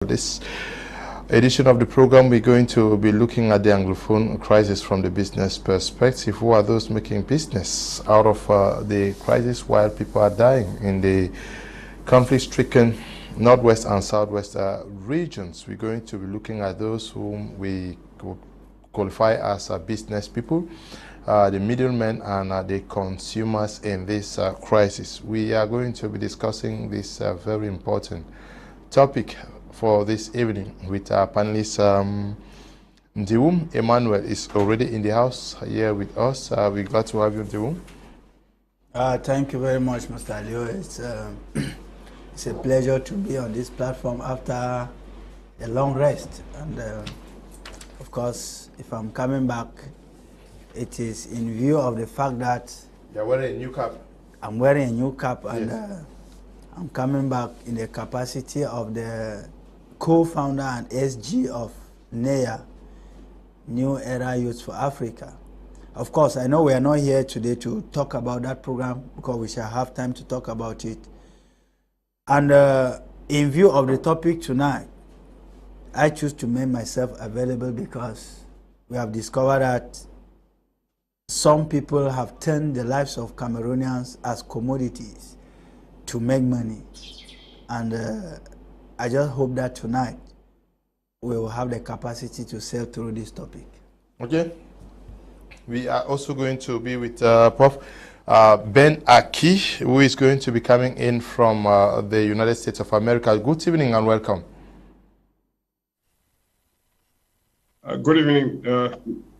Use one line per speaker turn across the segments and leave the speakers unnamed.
This edition of the program, we're going to be looking at the Anglophone crisis from the business perspective. Who are those making business out of the crisis while people are dying in the conflict-stricken northwest and southwest regions? We're going to be looking at those whom we qualify as business people, the middlemen and the consumers in this crisis. We are going to be discussing this very important topic for this evening with our panelists. Emmanuel is already in the house here with us. We're glad to have you, Ndiwum.
Thank you very much, Mr. Leo. It's a pleasure to be on this platform after a long rest. And of course, if I'm coming back, it is in view of the fact that
you're wearing a new cap. I'm
wearing a new cap, and
yes.
I'm coming back in the capacity of the co-founder and SG of NEA, New Era Youth for Africa. Of course, I know we are not here today to talk about that program because we shall have time to talk about it. And in view of the topic tonight, I choose to make myself available because we have discovered that some people have turned the lives of Cameroonians as commodities to make money. And I just hope that tonight we will have the capacity to sail through this topic.
Okay. We are also going to be with Prof. Ben Akih, who is going to be coming in from the United States of America. Good evening and welcome.
Good evening,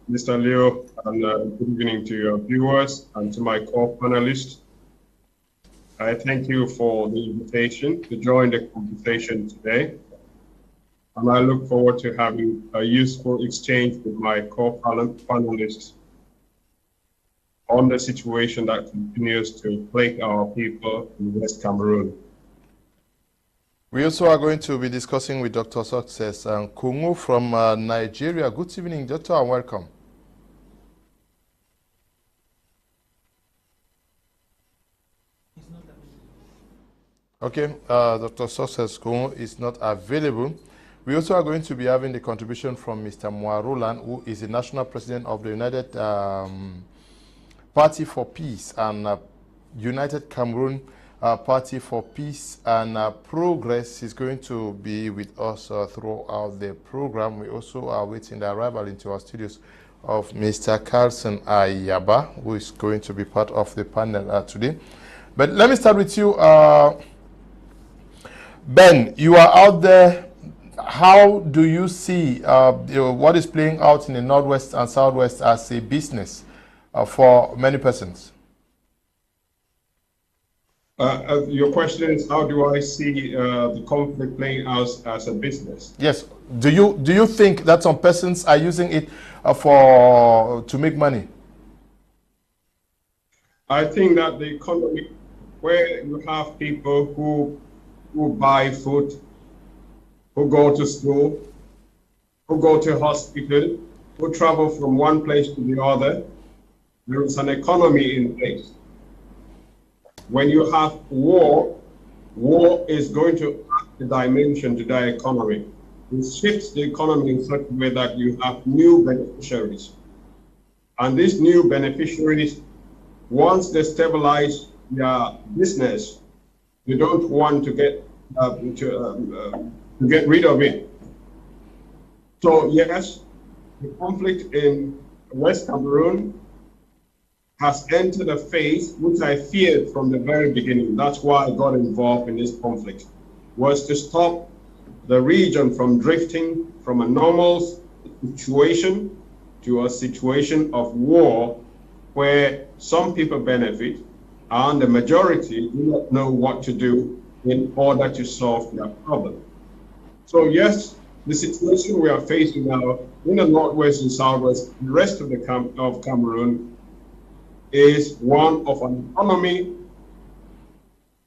Mr. Leo, and good evening to your viewers and to my co-panelists. I thank you for the invitation to join the conversation today, and I look forward to having a useful exchange with my co-panelists on the situation that continues to plague our people in West Cameroon.
We also are going to be discussing with Dr. Success Nkongho from Nigeria. Good evening, Doctor, and welcome. Okay, Dr. Success Nkongho is not available. We also are going to be having the contribution from Mr. Mua Roland, who is the national president of the United Party for Peace and United Cameroon Party for Peace and Progress. Is going to be with us throughout the program. We also are waiting the arrival into our studios of Mr. Carlson Ayaba, who is going to be part of the panel today. But let me start with you. Ben, you are out there. How do you see what is playing out in the Northwest and Southwest as a business for many persons?
Your question is, how do I see the conflict playing out as a business?
Yes. Do you think that some persons are using it to make money?
I think that the economy, where you have people who buy food, who go to school, who go to hospital, who travel from one place to the other, there is an economy in place. When you have war is going to add a dimension to that economy. It shifts the economy in such a way that you have new beneficiaries. And these new beneficiaries, once they stabilize their business, you don't want to get rid of it. So yes, the conflict in West Cameroon has entered a phase which I feared from the very beginning. That's why I got involved in this conflict, was to stop the region from drifting from a normal situation to a situation of war where some people benefit and the majority do not know what to do in order to solve their problem. So yes, the situation we are facing now in the Northwest and Southwest, the rest of Cameroon, is one of an economy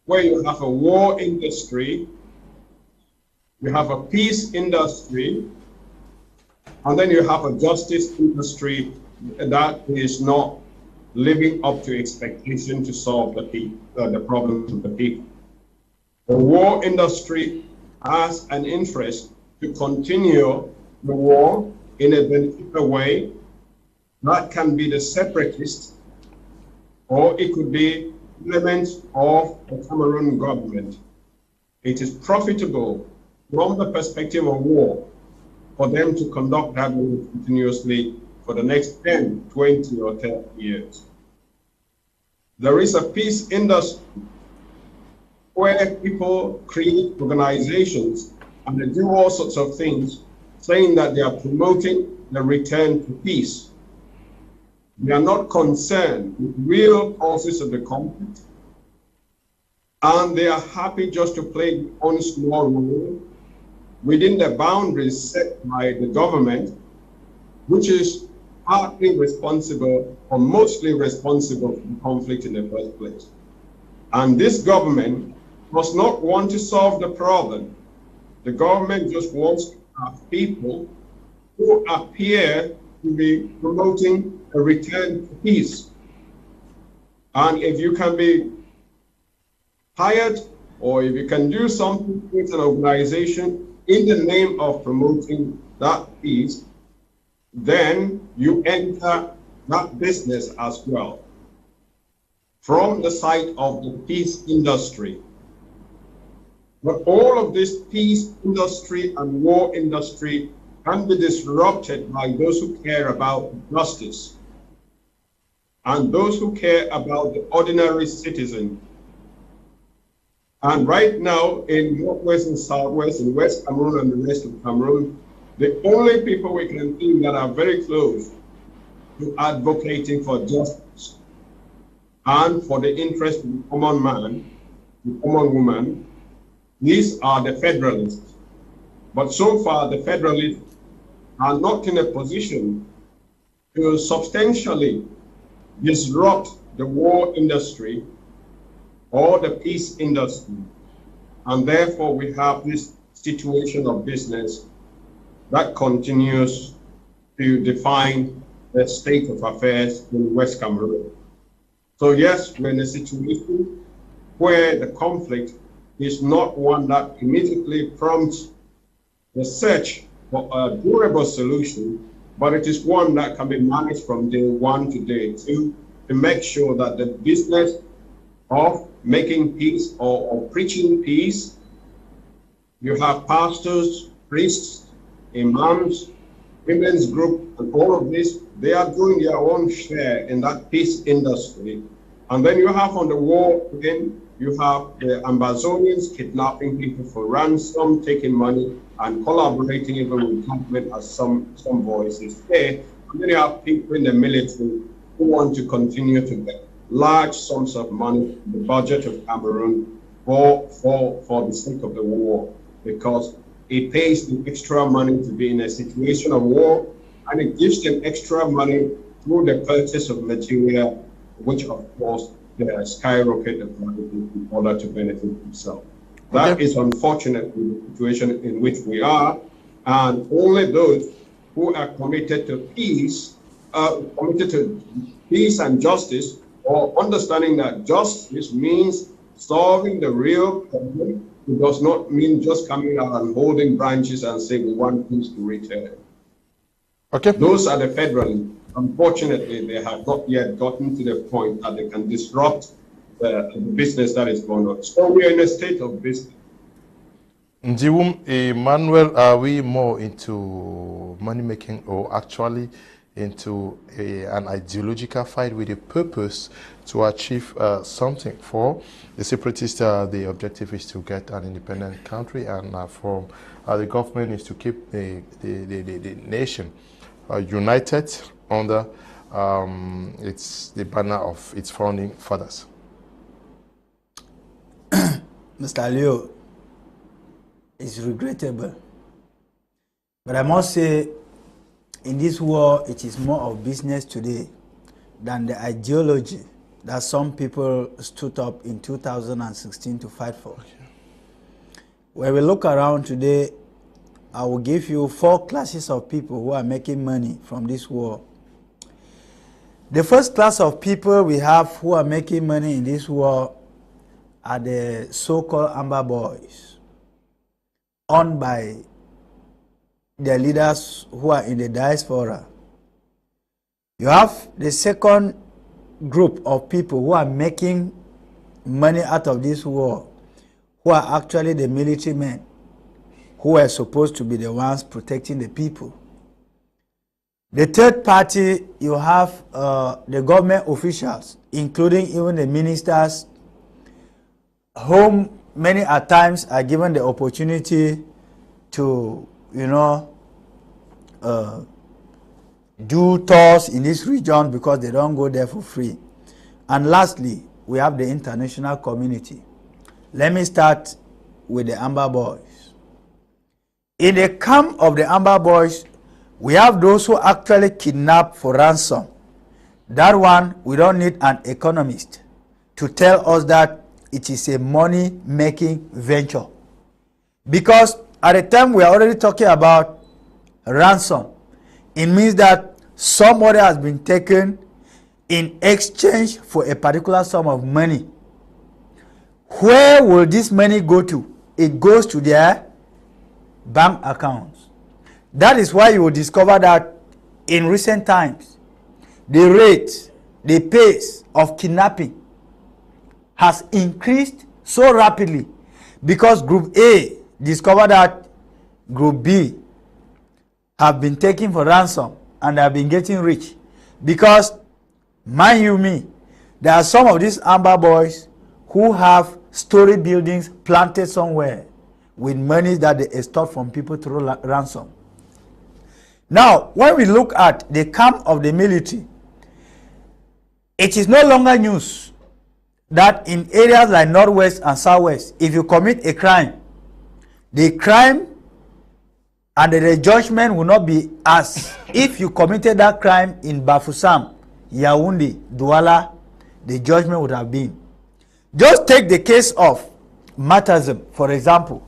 where you have a war industry, you have a peace industry, and then you have a justice industry that is not living up to expectation to solve the problems of the people. The war industry has an interest to continue the war in a beneficial way. That can be the separatists, or it could be elements of the Cameroon government. It is profitable from the perspective of war for them to conduct that war continuously for the next 10, 20, or 30 years. There is a peace industry where people create organizations and they do all sorts of things, saying that they are promoting the return to peace. They are not concerned with real causes of the conflict, and they are happy just to play their own small role within the boundaries set by the government, which is partly responsible or mostly responsible for the conflict in the first place. And this government does not want to solve the problem. The government just wants to have people who appear to be promoting a return to peace. And if you can be hired, or if you can do something with an organization in the name of promoting that peace, then you enter that business as well. From the side of the peace industry. But all of this peace industry and war industry can be disrupted by those who care about justice and those who care about the ordinary citizen. And right now in Northwest and Southwest and West Cameroon and the rest of Cameroon, the only people we can think that are very close to advocating for justice and for the interest of the common man, the common woman, these are the Federalists. But so far, the Federalists are not in a position to substantially disrupt the war industry or the peace industry. And therefore, we have this situation of business that continues to define the state of affairs in West Cameroon. So yes, we're in a situation where the conflict is not one that immediately prompts the search for a durable solution, but it is one that can be managed from day one to day two to make sure that the business of making peace or preaching peace, you have pastors, priests, imams, women's group, and all of this, they are doing their own share in that peace industry. And then you have on the war again, you have the Amazonians kidnapping people for ransom, taking money, and collaborating even with government as some voices say. And then you have people in the military who want to continue to get large sums of money in the budget of Cameroon for the sake of the war, because it pays them extra money to be in a situation of war, and it gives them extra money through the purchase of material, which of course they skyrocket the price in order to benefit themselves. That is unfortunately the situation in which we are, and only those who are committed to peace and justice, or understanding that justice means solving the real problem. It does not mean just coming out and holding branches and saying we want peace to return.
Okay.
Those are the Federalists. Unfortunately, they have not yet gotten to the point that they can disrupt the business that is going on. So we are in a state of business.
Emmanuel, are we more into money making or actually into an ideological fight with a purpose to achieve something? For the separatists, the objective is to get an independent country, and from the government is to keep the nation united under the banner of its founding fathers.
Mr. Leo, it's regrettable, but I must say, in this war, it is more of business today than the ideology that some people stood up in 2016 to fight for. Okay. When we look around today, I will give you 4 classes of people who are making money from this war. The first class of people we have who are making money in this war are the so-called Amber Boys. owned by the leaders who are in the diaspora. You have the second group of people who are making money out of this war, who are actually the military men, who are supposed to be the ones protecting the people. The third party, you have the government officials, including even the ministers, whom many at times are given the opportunity to, do tours in this region because they don't go there for free. And lastly, we have the international community. Let me start with the Amber Boys. In the camp of the Amber Boys, we have those who actually kidnap for ransom. That one, we don't need an economist to tell us that it is a money-making venture. Because at the time we are already talking about ransom, it means that somebody has been taken in exchange for a particular sum of money. Where will this money go to? It goes to their bank accounts. That is why you will discover that in recent times, the rate, the pace of kidnapping has increased so rapidly because Group A discovered that Group B have been taken for ransom and have been getting rich. Because, mind you me, there are some of these Amber Boys who have story buildings planted somewhere with money that they extort from people through ransom. Now, when we look at the camp of the military, it is no longer news that in areas like Northwest and Southwest, if you commit a crime, the crime and the judgment will not be as if you committed that crime in Bafoussam, Yaoundé, Douala, the judgment would have been. Just take the case of Matasm, for example.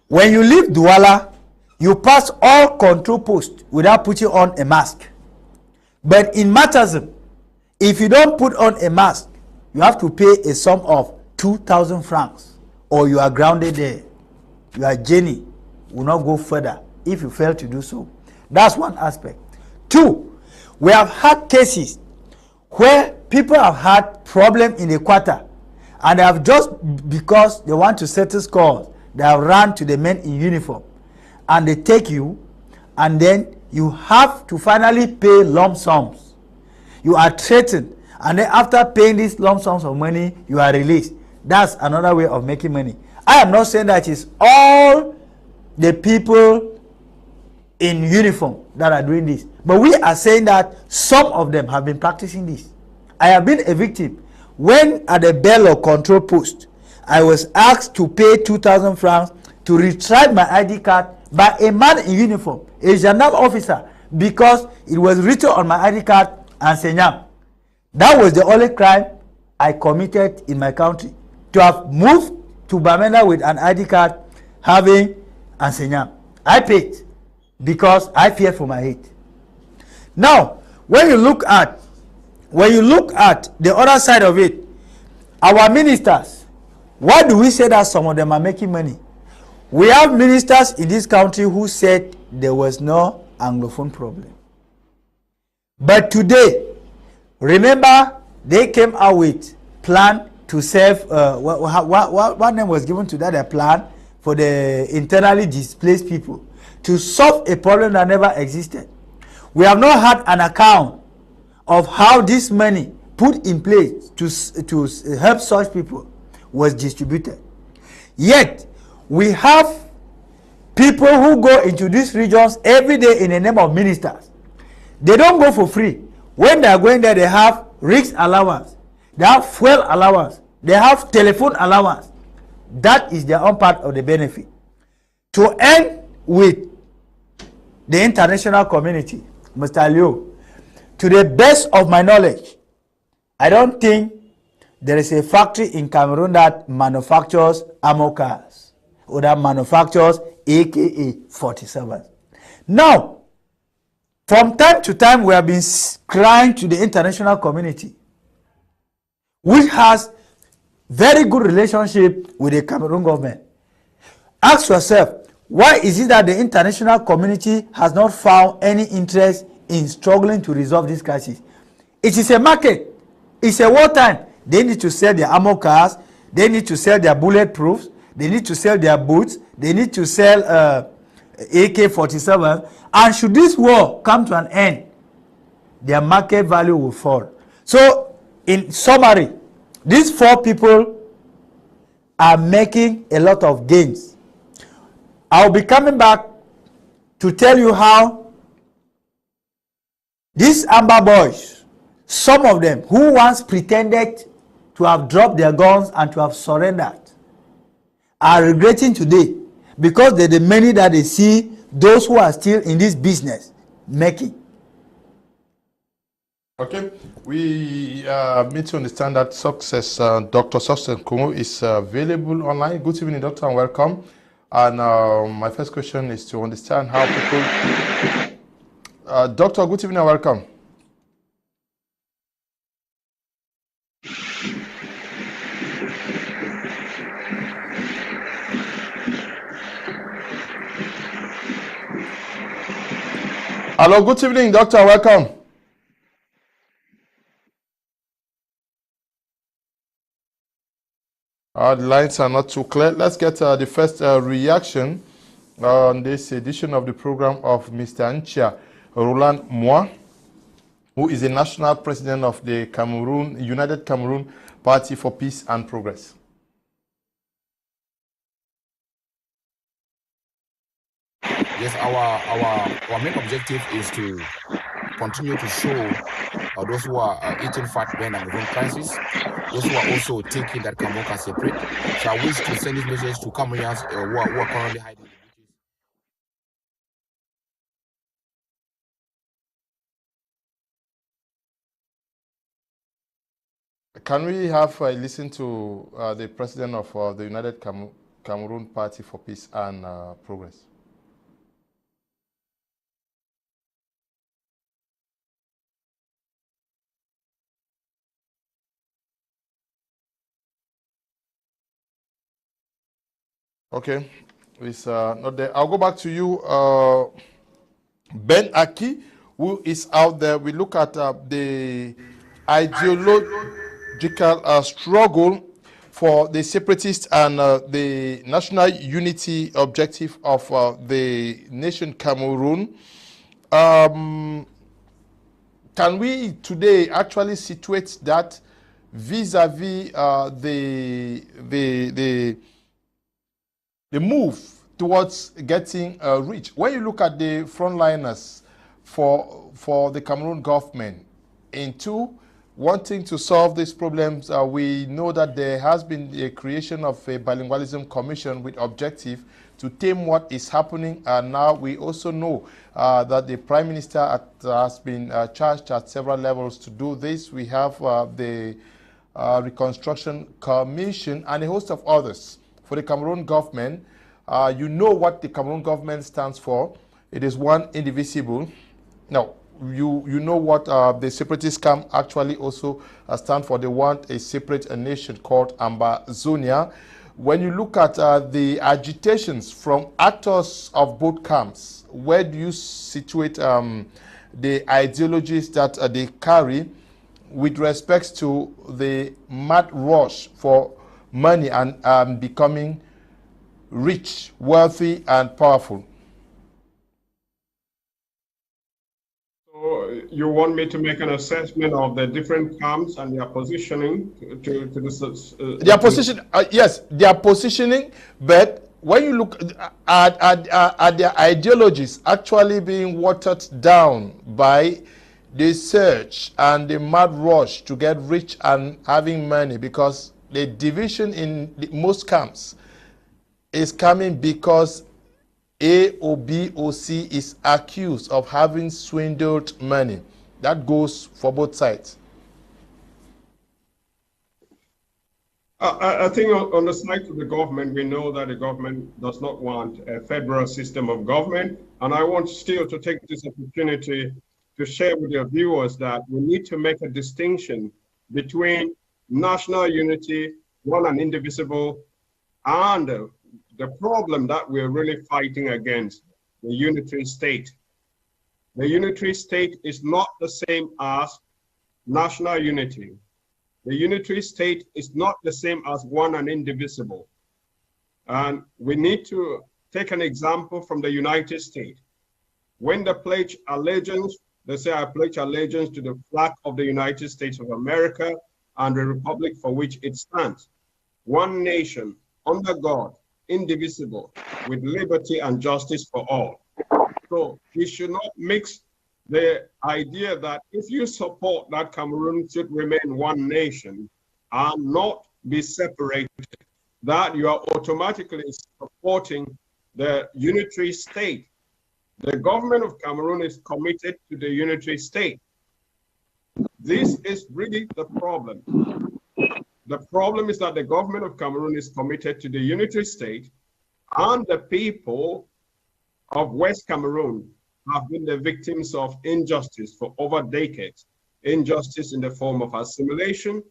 When you leave Douala, you pass all control posts without putting on a mask. But in Matasm, if you don't put on a mask, you have to pay a sum of 2,000 francs or you are grounded there. Your journey will not go further if you fail to do so. That's one aspect. Two, we have had cases where people have had problem in the quarter and they have just because they want to settle scores, they have run to the men in uniform and they take you and then you have to finally pay lump sums. You are threatened and then after paying these lump sums of money, you are released. That's another way of making money. I am not saying that it's all the people in uniform that are doing this, but we are saying that some of them have been practicing this. I have been a victim. When at the bell or control post, I was asked to pay 2,000 francs to retrieve my ID card by a man in uniform, a gendarme officer, because it was written on my ID card, Enseignant. That was the only crime I committed in my country, to have moved to Bamenda with an ID card having Enseignant. I paid because I feared for my head. Now, when you look at the other side of it, our ministers, why do we say that some of them are making money? We have ministers in this country who said there was no Anglophone problem. But today, remember, they came out with plan to save, what name was given to that, a plan for the internally displaced people to solve a problem that never existed. We have not had an account of how this money put in place to help such people was distributed. Yet, we have people who go into these regions every day in the name of ministers. They don't go for free. When they are going there, they have risk allowance, they have fuel allowance, they have telephone allowance. That is their own part of the benefit. To end with the international community, Mr. Liu, to the best of my knowledge, I don't think there is a factory in Cameroon that manufactures armor cars or that manufactures AK-47. Now, from time to time, we have been crying to the international community, which has very good relationship with the Cameroon government. Ask yourself, why is it that the international community has not found any interest in struggling to resolve this crisis? It is a market. It's a wartime. They need to sell their armor cars. They need to sell their bulletproofs. They need to sell their boots. They need to sell AK-47. And should this war come to an end, their market value will fall. So, in summary, these four people are making a lot of gains. I'll be coming back to tell you how these Amber boys, some of them who once pretended to have dropped their guns and to have surrendered, are regretting today because they're the many that they see those who are still in this business making.
Okay, we need to understand that Dr. Success Nkongho is available online. Good evening, doctor, and welcome. And my first question is to understand how people... Doctor, good evening and welcome. Hello, good evening, doctor, welcome. The lines are not too clear. Let's get the first reaction on this edition of the program of Mr. Nchia Roland Mua, who is the national president of the United Cameroon Party for Peace and Progress.
Yes, our main objective is to continue to show those who are eating fat Ben and the crisis, those who are also taking that Cameroon can separate. So I wish to send this message to Cameroonians who are currently hiding.
Can we have a listen to the president of the United Cameroon Party for Peace and Progress? Okay, it's not there. I'll go back to you, Ben Akih, who is out there. We look at the ideological struggle for the separatist and the national unity objective of the nation Cameroon. Can we today actually situate that vis-a-vis the move towards getting rich? When you look at the frontliners for the Cameroon government into wanting to solve these problems, we know that there has been a creation of a bilingualism commission with objective to tame what is happening. And now we also know that the Prime Minister has been charged at several levels to do this. We have the Reconstruction Commission and a host of others. For the Cameroon government, you know what the Cameroon government stands for. It is one indivisible. Now, you know what the separatists can actually also stand for. They want a separate nation called Ambazonia. When you look at the agitations from actors of both camps, where do you situate the ideologies that they carry with respect to the mad rush for money and becoming rich, wealthy, and powerful?
So you want me to make an assessment of the different camps and their positioning to this?
Their position, yes, their positioning, but when you look at their ideologies actually being watered down by the search and the mad rush to get rich and having money, because the division in most camps is coming because A or B or C is accused of having swindled money. That goes for both sides.
I think on the side of the government, we know that the government does not want a federal system of government. And I want still to take this opportunity to share with your viewers that we need to make a distinction between national unity, one and indivisible, and the problem that we're really fighting against, the unitary state. The unitary state is not the same as national unity. The unitary state is not the same as one and indivisible. And we need to take an example from the United States. When they pledge allegiance, they say, I pledge allegiance to the flag of the United States of America and the republic for which it stands. One nation, under God, indivisible, with liberty and justice for all. So we should not mix the idea that if you support that Cameroon should remain one nation and not be separated, that you are automatically supporting the unitary state. The government of Cameroon is committed to the unitary state. This is really the problem. The problem is that the government of Cameroon is committed to the unitary state, and the people of West Cameroon have been the victims of injustice for over decades. Injustice in the form of assimilation,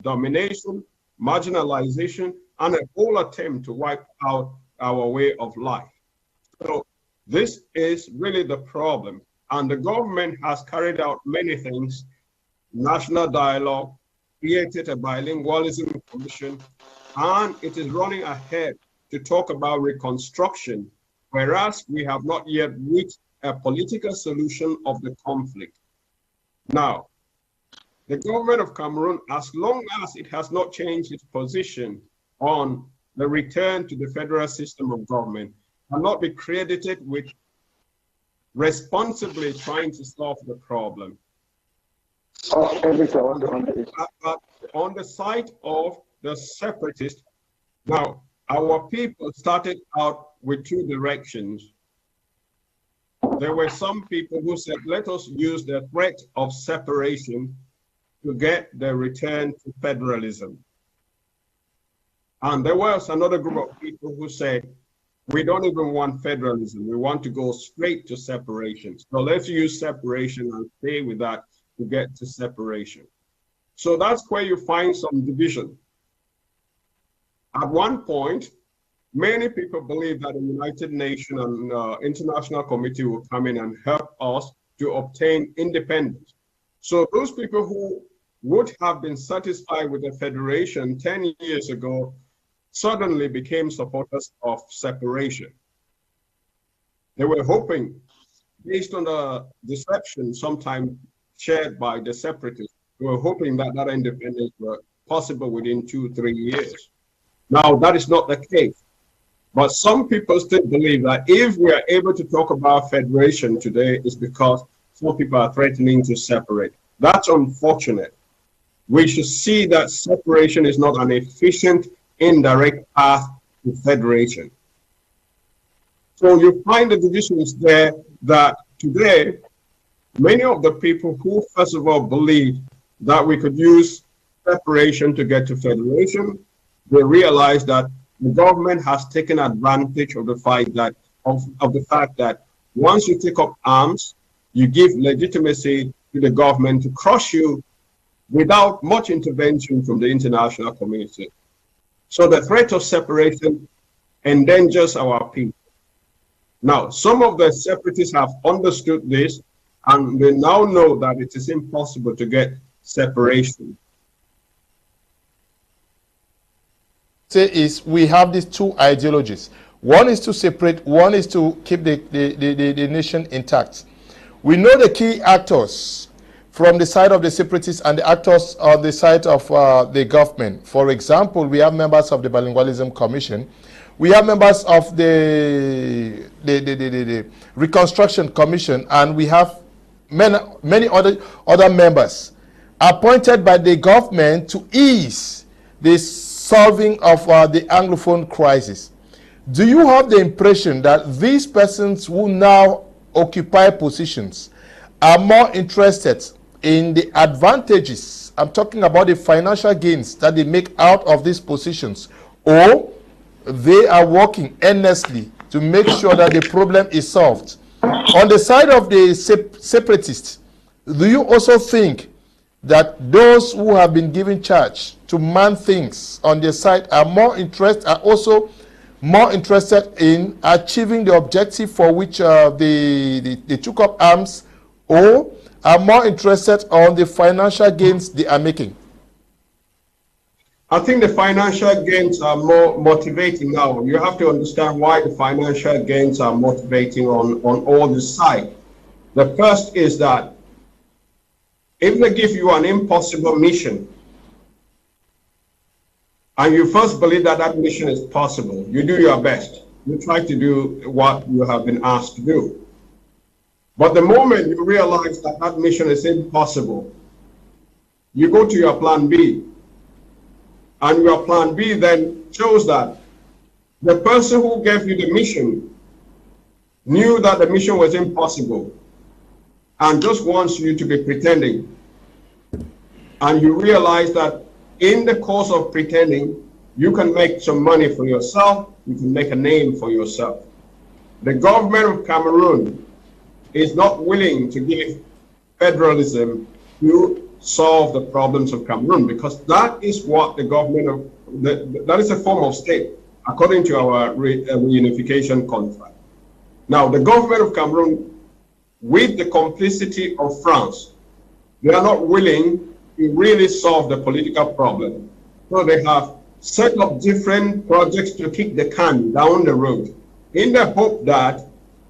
domination, marginalization, and a whole attempt to wipe out our way of life. So this is really the problem. And the government has carried out many things: national dialogue, created a bilingualism commission, and it is running ahead to talk about reconstruction, whereas we have not yet reached a political solution of the conflict. Now, the government of Cameroon, as long as it has not changed its position on the return to the federal system of government, cannot be credited with responsibly trying to solve the problem. But on the side of the separatists, now, our people started out with two directions. There were some people who said, let us use the threat of separation to get the return to federalism. And there was another group of people who said, we don't even want federalism. We want to go straight to separation. So let's use separation and stay with that to get to separation. So that's where you find some division. At one point, many people believe that the United Nations and International Committee will come in and help us to obtain independence. So those people who would have been satisfied with the federation 10 years ago suddenly became supporters of separation. They were hoping, based on the deception sometimes shared by the separatists, they were hoping that that independence were possible within 2-3 years. Now, that is not the case. But some people still believe that if we are able to talk about federation today, it's because some people are threatening to separate. That's unfortunate. We should see that separation is not an efficient, indirect path to federation. So you find the divisions there that today, many of the people who, first of all, believe that we could use separation to get to federation, they realize that the government has taken advantage of the fact that once you take up arms, you give legitimacy to the government to crush you without much intervention from the international community. So the threat of separation endangers our people. Now, some of the separatists have understood this, and they now know that it is impossible to get separation.
Is we have these two ideologies. One is to separate, one is to keep the nation intact. We know the key actors from the side of the separatists and the actors on the side of the government. For example, we have members of the Bilingualism Commission. We have members of the Reconstruction Commission, and we have many other members appointed by the government to ease this solving of the Anglophone crisis. Do you have the impression that these persons who now occupy positions are more interested in the advantages, I'm talking about the financial gains that they make out of these positions, or they are working earnestly to make sure that the problem is solved? On the side of the separatists, do you also think that those who have been given charge to man things on their side are more interested, are also more interested in achieving the objective for which they took up arms, or are more interested on the financial gains they are making?
I think the financial gains are more motivating now. You have to understand why the financial gains are motivating on all the sides. The first is that if they give you an impossible mission, and you first believe that that mission is possible, you do your best. You try to do what you have been asked to do. But the moment you realize that that mission is impossible, you go to your plan B. And your plan B then shows that the person who gave you the mission knew that the mission was impossible and just wants you to be pretending. And you realize that in the course of pretending, you can make some money for yourself, you can make a name for yourself. The government of Cameroon is not willing to give federalism to solve the problems of Cameroon, because that is what the government of, that is a form of state, according to our reunification contract. Now, the government of Cameroon, with the complicity of France, they are not willing to really solve the political problem. So they have set up different projects to kick the can down the road in the hope that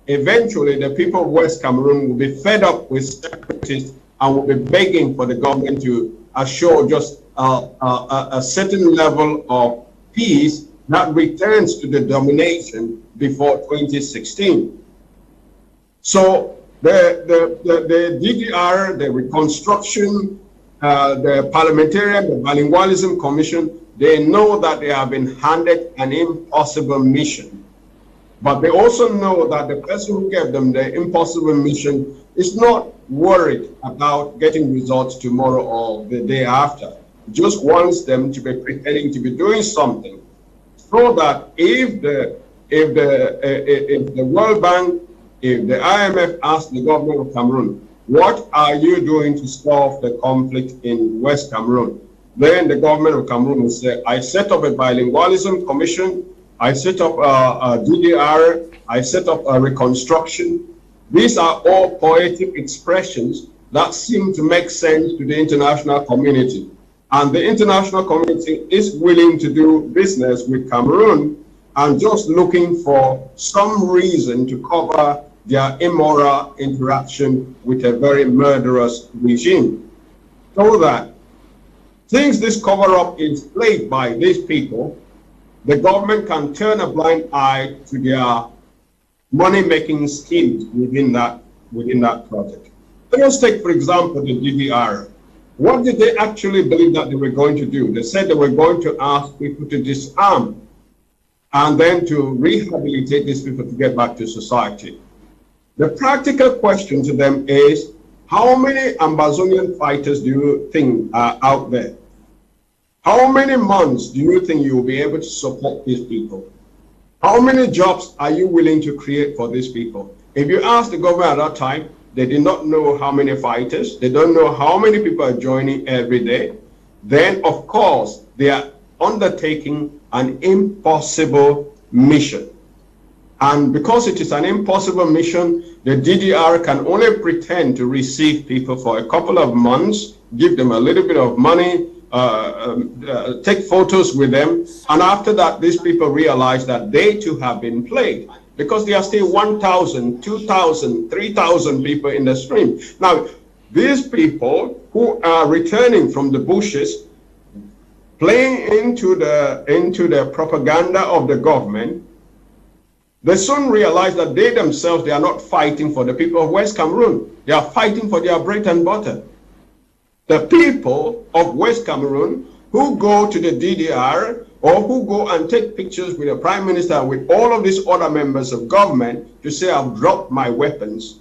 eventually the people of West Cameroon will be fed up with separatists and will be begging for the government to assure just a certain level of peace that returns to the domination before 2016. So the DDR, the reconstruction, the parliamentarian, the bilingualism commission, they know that they have been handed an impossible mission. But they also know that the person who gave them the impossible mission is not worried about getting results tomorrow or the day after. Just wants them to be pretending to be doing something, so that if the World Bank, if the IMF asks the government of Cameroon, what are you doing to solve the conflict in West Cameroon? Then the government of Cameroon will say, I set up a bilingualism commission, I set up a DDR, I set up a reconstruction. These are all poetic expressions that seem to make sense to the international community. And the international community is willing to do business with Cameroon and just looking for some reason to cover their immoral interaction with a very murderous regime. So that since this cover-up is played by these people, the government can turn a blind eye to their money-making schemes within that project. Let's take, for example, the DDR. What did they actually believe that they were going to do? They said they were going to ask people to disarm and then to rehabilitate these people to get back to society. The practical question to them is, how many Ambazonian fighters do you think are out there? How many months do you think you will be able to support these people? How many jobs are you willing to create for these people? If you ask the government at that time, they did not know how many fighters, they don't know how many people are joining every day. Then, of course, they are undertaking an impossible mission. And because it is an impossible mission, the DDR can only pretend to receive people for a couple of months, give them a little bit of money, take photos with them, and after that these people realize that they too have been played, because there are still 1,000, 2,000, 3,000 people in the stream. Now, these people who are returning from the bushes, playing into the propaganda of the government, they soon realize that they themselves, they are not fighting for the people of West Cameroon. They are fighting for their bread and butter. The people of West Cameroon who go to the DDR or who go and take pictures with the Prime Minister, with all of these other members of government to say, I've dropped my weapons,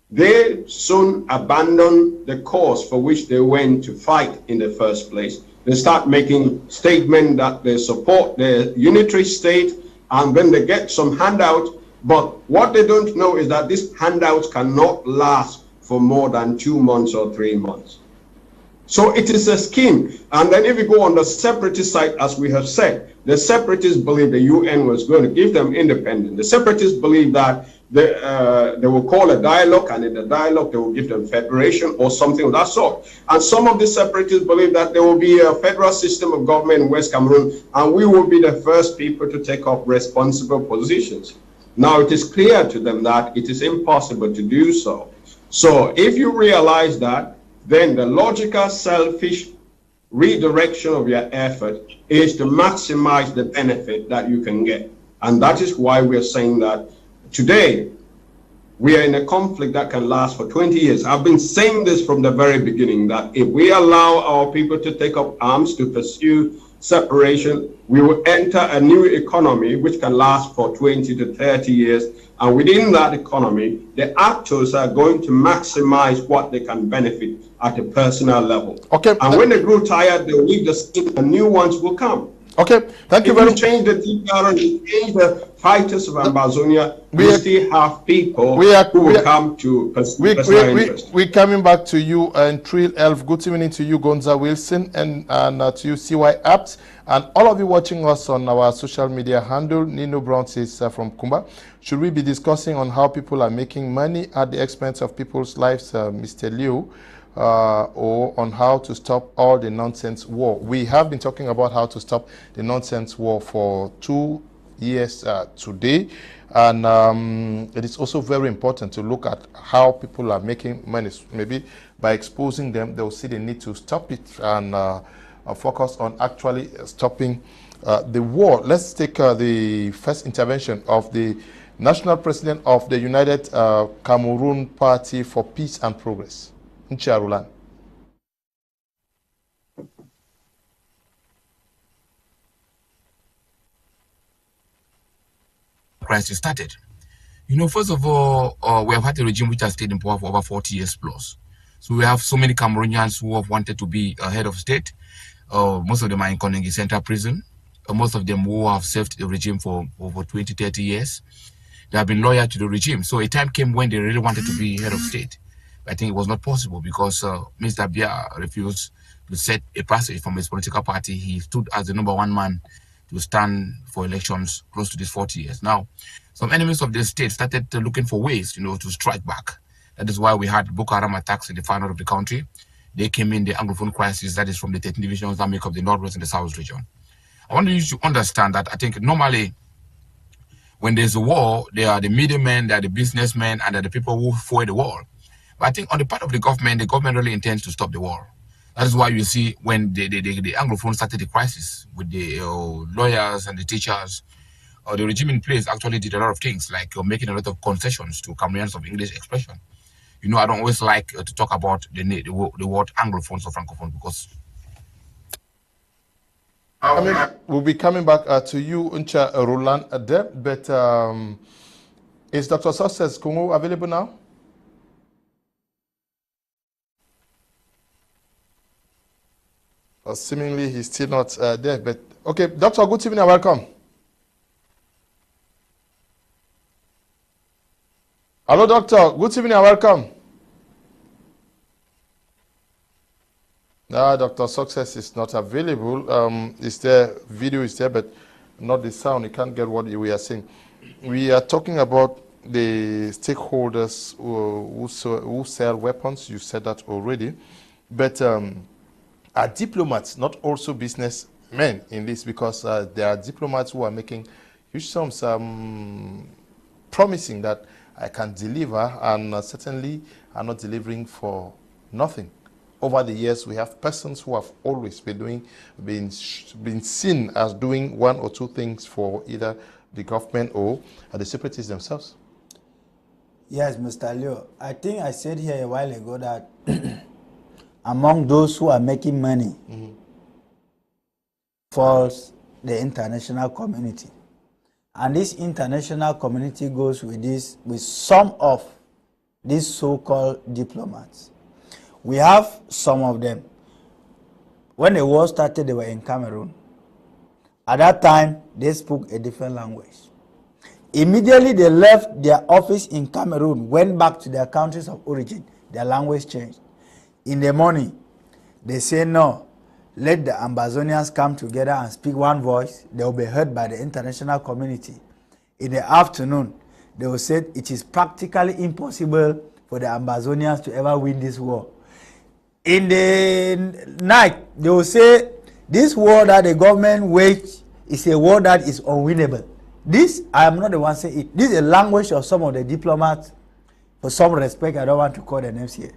they soon abandon the cause for which they went to fight in the first place. They start making statements that they support the unitary state, and then they get some handouts. But what they don't know is that these handouts cannot last for more than 2 months or 3 months. So it is a scheme. And then if you go on the separatist side, as we have said, The separatists believe the UN was going to give them independence. The separatists believe that they will call a dialogue, and in the dialogue they will give them federation or something of that sort. And some of the separatists believe that there will be a federal system of government in West Cameroon, and we will be the first people to take up responsible positions. Now it is clear to them that it is impossible to do so. So if you realize that, then the logical, selfish redirection of your effort is to maximize the benefit that you can get. And that is why we're saying that today we are in a conflict that can last for 20 years. I've been saying this from the very beginning, that if we allow our people to take up arms to pursue separation, we will enter a new economy which can last for 20 to 30 years. And within that economy, the actors are going to maximize what they can benefit at a personal level.
Okay.
And when they grow tired, they will leave the scene and new ones will come.
Okay, thank you very much.
Change the DPR and change the fighters of Ambazonia, we still have people who will come to pursue personal interest.
We're coming back to you, and Trill Elf. Good evening to you, Gonza Wilson, and to you, CY Apps, and all of you watching us on our social media handle. Nino Brown says from Kumba, should we be discussing on how people are making money at the expense of people's lives, Mr. Liu? Or on how to stop all the nonsense war. We have been talking about how to stop the nonsense war for 2 years today, and it is also very important to look at how people are making money. Maybe by exposing them, they'll see the need to stop it and focus on actually stopping the war. Let's take the first intervention of the National President of the United Cameroon Party for Peace and Progress, Roland.
Crisis started. You know, first of all, we have had a regime which has stayed in power for over 40 years plus. So we have so many Cameroonians who have wanted to be a head of state. Most of them are in Nkongho Central Prison. Most of them who have served the regime for over 20, 30 years. They have been loyal to the regime. So a time came when they really wanted to be head of state. I think it was not possible because Mr. Biya refused to set a passage from his political party. He stood as the #1 man to stand for elections close to these 40 years. Now, some enemies of the state started looking for ways, you know, to strike back. That is why we had Boko Haram attacks in the far north of the country. They came in the Anglophone crisis, that is from the 13 divisions that make up the Northwest and the South region. I want you to understand that I think normally when there's a war, there are the middlemen, there are the businessmen, and there are the people who fuel the war. But I think on the part of the government really intends to stop the war. That is why you see when the Anglophone started the crisis with the lawyers and the teachers, the regime in place actually did a lot of things, like making a lot of concessions to Cameroonians of English expression. You know, I don't always like to talk about the word Anglophones or Francophone because...
We'll be coming back to you, Roland, but is Dr. Success Nkongho available now? Seemingly he's still not there, but okay, Doctor, good evening and welcome. Hello, Doctor, good evening and welcome. Dr. Success is not available. Is there video is there, but not the sound. You can't get what we are saying. We are talking about the stakeholders who sell weapons. You said that already, but are diplomats not also businessmen in this? Because there are diplomats who are making huge sums, promising that I can deliver, and certainly are not delivering for nothing. Over the years, we have persons who have always been seen as doing one or two things for either the government or the separatists themselves.
Yes, Mr. Leo. I think I said here a while ago that among those who are making money falls the international community. And this international community goes with some of these so-called diplomats. We have some of them. When the war started, they were in Cameroon. At that time, they spoke a different language. Immediately they left their office in Cameroon, went back to their countries of origin, their language changed. In the morning, they say, no, let the Ambazonians come together and speak one voice, they will be heard by the international community. In the afternoon, they will say it is practically impossible for the Ambazonians to ever win this war. In the night, they will say this war that the government waged is a war that is unwinnable. This, I am not the one saying it. This is a language of some of the diplomats. For some respect, I don't want to call the names here.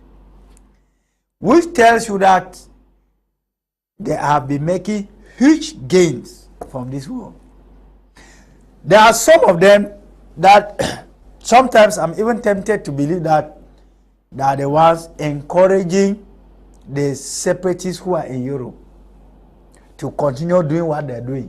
Which tells you that they have been making huge gains from this war. There are some of them that sometimes I'm even tempted to believe that they are the ones encouraging the separatists who are in Europe to continue doing what they're doing.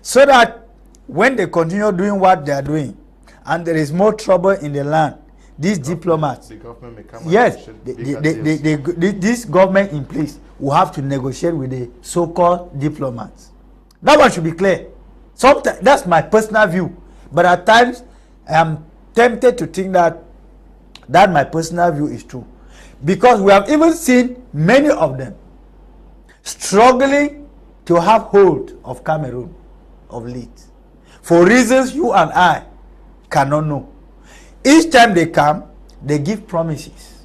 So that when they continue doing what they're doing and there is more trouble in the land, these diplomats,
the government may come
yes, this government in place will have to negotiate with the so-called diplomats. That one should be clear. Sometimes, that's my personal view. But at times, I am tempted to think that my personal view is true. Because we have even seen many of them struggling to have hold of Cameroon, of late, for reasons you and I cannot know. Each time they come, they give promises.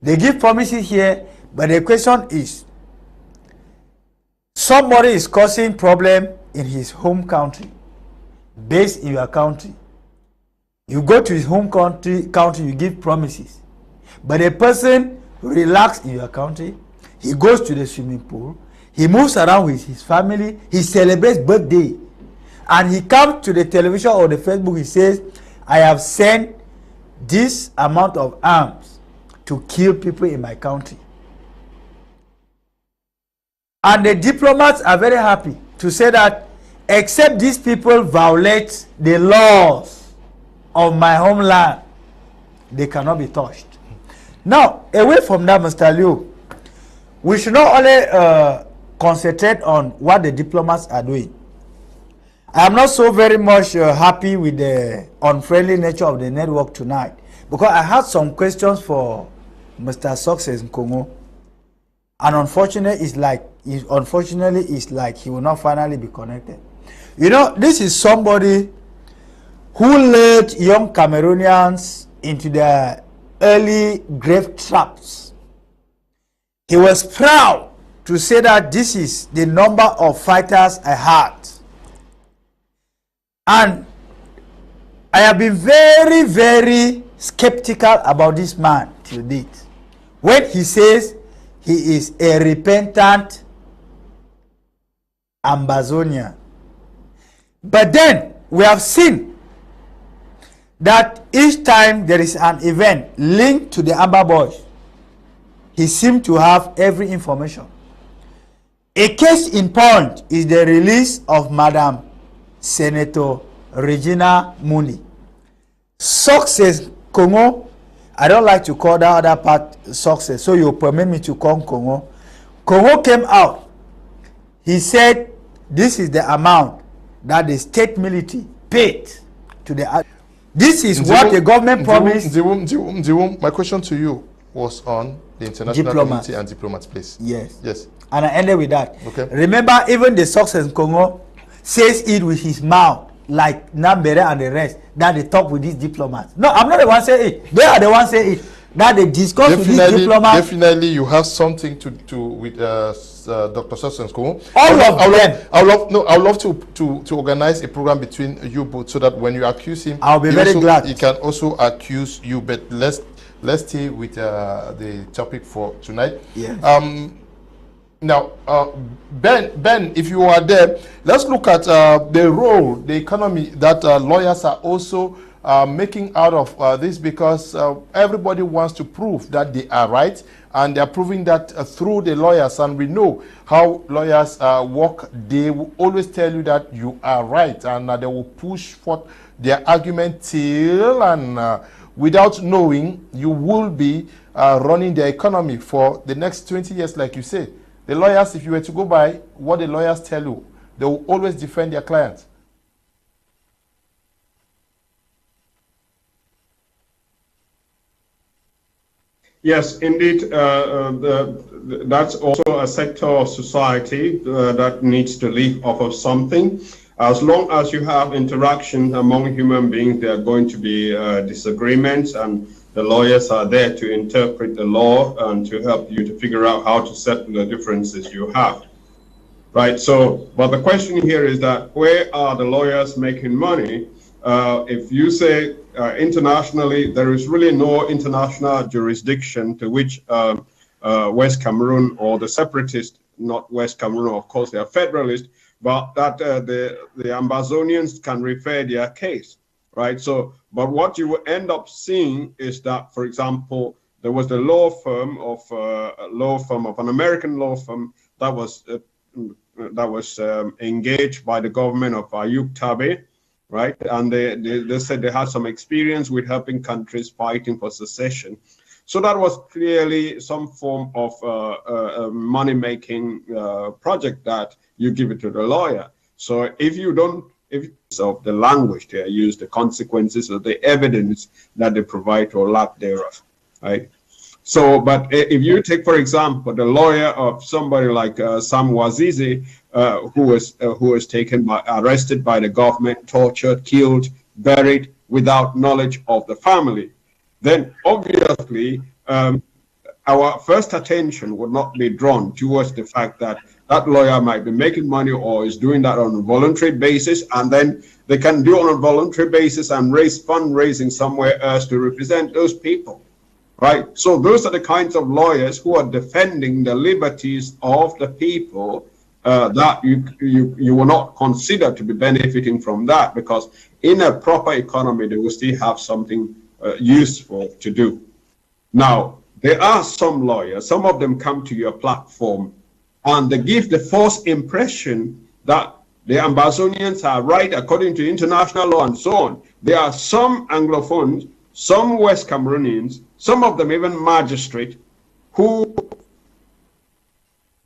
They give promises here, but the question is, somebody is causing problem in his home country, based in your country. You go to his home country, you give promises. But a person relaxes in your country, he goes to the swimming pool, he moves around with his family, he celebrates birthday, and he comes to the television or the Facebook, he says, I have sent this amount of arms to kill people in my country. And the diplomats are very happy to say that except these people violate the laws of my homeland, they cannot be touched. Now, away from that, Mr. Liu, we should not only concentrate on what the diplomats are doing. I am not so very much happy with the unfriendly nature of the network tonight, because I had some questions for Mr. Success Nkongho, and unfortunately it's like he will not finally be connected. You know, this is somebody who led young Cameroonians into their early grave traps. He was proud to say that this is the number of fighters I had. And I have been very, very skeptical about this man till date. When he says he is a repentant Ambazonian. But then we have seen that each time there is an event linked to the Amba Boys, he seemed to have every information. A case in point is the release of Madam Senator Regina Muni. Success Congo, I don't like to call that other part success, so you permit me to call Congo. Congo came out. He said this is the amount that the state military paid to the. This is what the government promised.
My question to you was on the international community and diplomats, please.
Yes.
Yes.
And I ended with that.
Okay.
Remember, even the Success Congo says it with his mouth, like Nambere and the rest, that they talk with these diplomats. No, I'm not the one saying it. They are the ones saying it. That they discuss with these diplomats.
Definitely, you have something to do with Dr. Success Congo.
I would
love to organize a program between you both, so that when you accuse him,
I'll be very glad.
He can also accuse you. But let's stay with the topic for tonight.
Yes.
Now, Ben, if you are there, let's look at the role, the economy that lawyers are also making out of this, because everybody wants to prove that they are right, and they are proving that through the lawyers. And we know how lawyers work. They will always tell you that you are right, and they will push for their argument till and without knowing, you will be running the economy for the next 20 years, like you say. The lawyers, if you were to go by what the lawyers tell you, they will always defend their clients.
Yes, indeed. That's also a sector of society that needs to live off of something. As long as you have interaction among human beings, there are going to be disagreements, and the lawyers are there to interpret the law and to help you to figure out how to settle the differences you have. Right. So, but the question here is that where are the lawyers making money? If you say internationally, there is really no international jurisdiction to which West Cameroon or the separatists, not West Cameroon, of course, they are federalists, but that the Ambazonians can refer their case, right? So, but what you will end up seeing is that, for example, there was the law firm of an American law firm that was engaged by the government of Ayub Tabe, right? And they said they had some experience with helping countries fighting for secession. So that was clearly some form of money-making project that you give it to the lawyer. So if of the language they use, the consequences of the evidence that they provide or lack thereof, right? So, but if you take, for example, the lawyer of somebody like Sam Wazizi, who was arrested by the government, tortured, killed, buried without knowledge of the family, then obviously our first attention would not be drawn towards the fact that that lawyer might be making money or is doing that on a voluntary basis, and then they can do on a voluntary basis and raise fundraising somewhere else to represent those people. Right, so those are the kinds of lawyers who are defending the liberties of the people that you will not consider to be benefiting from that, because in a proper economy they will still have something useful to do. Now, there are some lawyers, some of them come to your platform and they give the false impression that the Ambazonians are right according to international law and so on. There are some Anglophones, some West Cameroonians, some of them even magistrates, who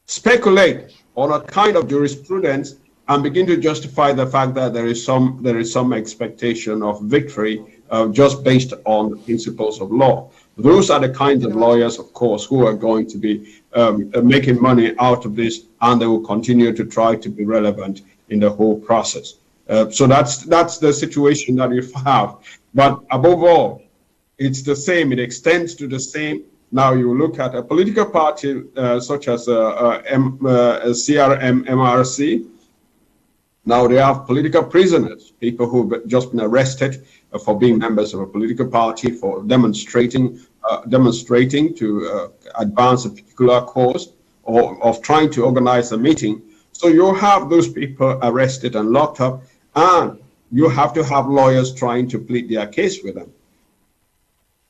speculate on a kind of jurisprudence and begin to justify the fact that there is some expectation of victory just based on the principles of law. Those are the kinds of lawyers, of course, who are going to be making money out of this, and they will continue to try to be relevant in the whole process. So that's the situation that you have. But above all, it's the same. It extends to the same. Now you look at a political party such as CRM, MRC. Now they have political prisoners, people who've just been arrested for being members of a political party, for demonstrating to advance a particular cause, or of trying to organize a meeting. So you have those people arrested and locked up, and you have to have lawyers trying to plead their case with them.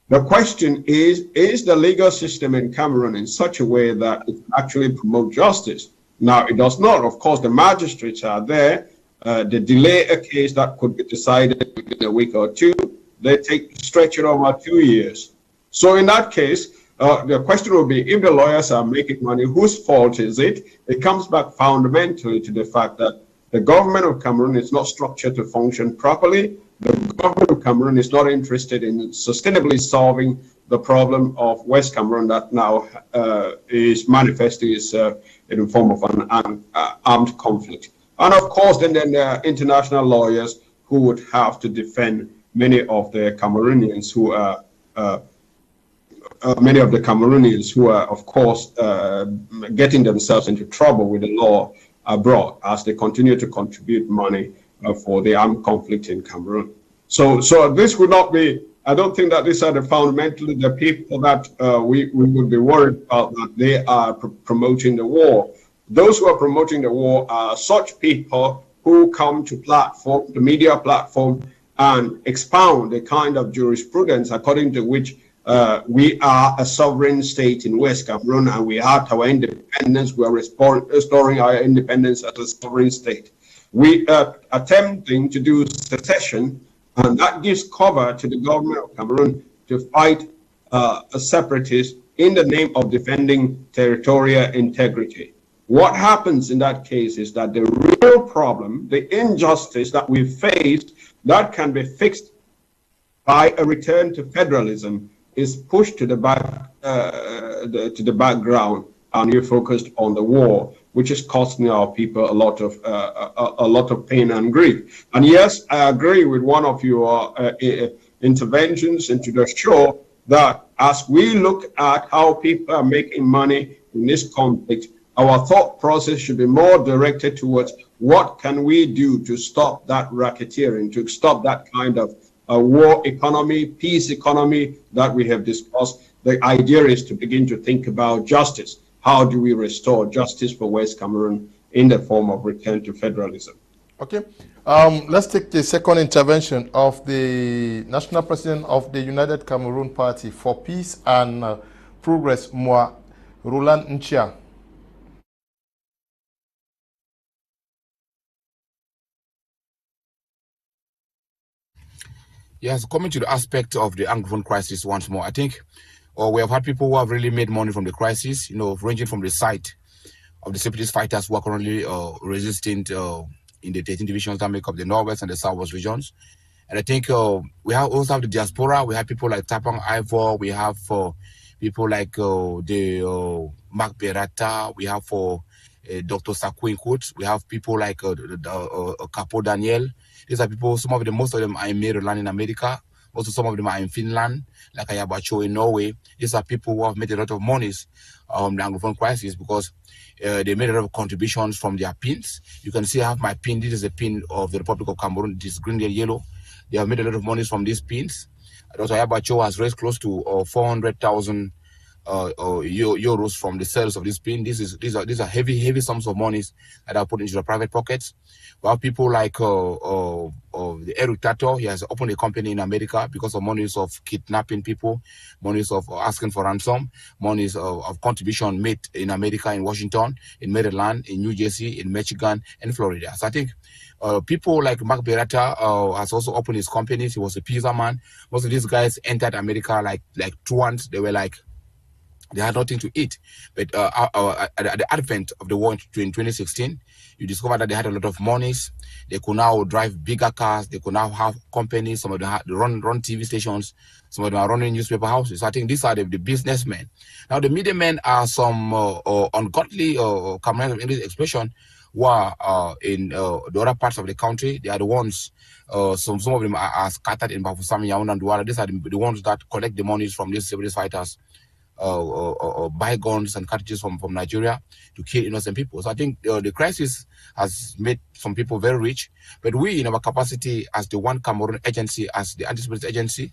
The question is the legal system in Cameroon in such a way that it actually promotes justice? Now, it does not. Of course, the magistrates are there. They delay a case that could be decided within a week or two. They stretch it over 2 years. So in that case, the question will be, if the lawyers are making money, whose fault is it? It comes back fundamentally to the fact that the government of Cameroon is not structured to function properly. The government of Cameroon is not interested in sustainably solving the problem of West Cameroon that now is manifesting itself in the form of an armed conflict. And of course, then there are international lawyers who would have to defend many of the Cameroonians who are, of course, getting themselves into trouble with the law abroad as they continue to contribute money for the armed conflict in Cameroon. So this would not be, I don't think that these are fundamentally the people that we would be worried about, that they are promoting the war. Those who are promoting the war are such people who come to the media platform, and expound the kind of jurisprudence according to which we are a sovereign state in West Cameroon, and we had our independence. We are restoring our independence as a sovereign state. We are attempting to do secession, and that gives cover to the government of Cameroon to fight separatists in the name of defending territorial integrity. What happens in that case is that the real problem, the injustice that we faced, that can be fixed by a return to federalism, is pushed to the background, and you're focused on the war, which is costing our people a lot of pain and grief. And yes, I agree with one of your interventions into the show that as we look at how people are making money in this conflict, our thought process should be more directed towards what can we do to stop that racketeering, to stop that kind of war economy, peace economy that we have discussed. The idea is to begin to think about justice. How do we restore justice for West Cameroon in the form of return to federalism?
Okay. Let's take the second intervention of the National President of the United Cameroon Party for Peace and Progress, Mua, Roland Mua.
Yes, coming to the aspect of the Anglophone crisis once more, I think we have had people who have really made money from the crisis, you know, ranging from the side of the separatist fighters who are currently resisting in the 13 divisions that make up the Northwest and the Southwest regions. And I think we also have the diaspora. We have people like Tapang Ivor. We have people like the Mark Berata. We have Dr. Sakwin Coates. We have people like Capo Daniel. These are people, most of them are in Maryland in America. Also, some of them are in Finland, like Ayabacho in Norway. These are people who have made a lot of monies on the Anglophone crisis because they made a lot of contributions from their pins. You can see I have my pin. This is a pin of the Republic of Cameroon. It is green and yellow. They have made a lot of monies from these pins. Dr. Ayabacho has raised close to 400,000 euros from the sales of this pin. These are heavy sums of monies that are put into the private pockets. We have people like the Eric Tato. He has opened a company in America because of monies of kidnapping people, monies of asking for ransom, monies of contribution made in America, in Washington, in Maryland, in New Jersey, in Michigan, and Florida. So I think people like Mark Berata has also opened his companies. He was a pizza man. Most of these guys entered America like truants. They had nothing to eat. But at the advent of the war in 2016, you discovered that they had a lot of monies. They could now drive bigger cars. They could now have companies. Some of them run TV stations. Some of them are running newspaper houses. So I think these are the businessmen. Now, the middlemen are some ungodly, common English expression, who are in the other parts of the country. They are the ones, some of them are scattered in Bafusam, Yaoundé, and Douala. These are the ones that collect the monies from these separatist fighters. Buy guns and cartridges from Nigeria to kill innocent people. So I think the crisis has made some people very rich, but we, in our capacity as the One Cameroon agency, as the anti-separatist agency,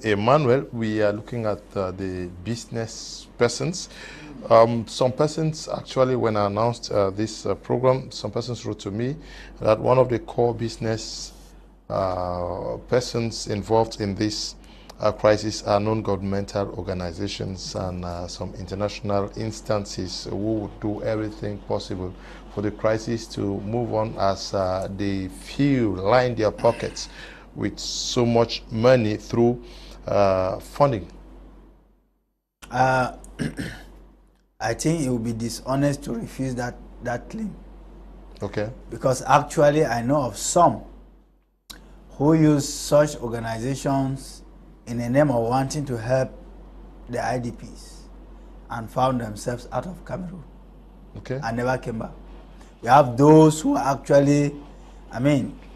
Emmanuel, we are looking at the business persons. Some persons actually, when I announced this program, some persons wrote to me that one of the core business persons involved in this crisis are non-governmental organizations and some international instances who would do everything possible for the crisis to move on as they feel line their pockets with so much money through funding.
I think it would be dishonest to refuse that claim.
Okay.
Because actually I know of some who use such organizations in the name of wanting to help the IDPs and found themselves out of Cameroon.
Okay.
And never came back. We have those who actually,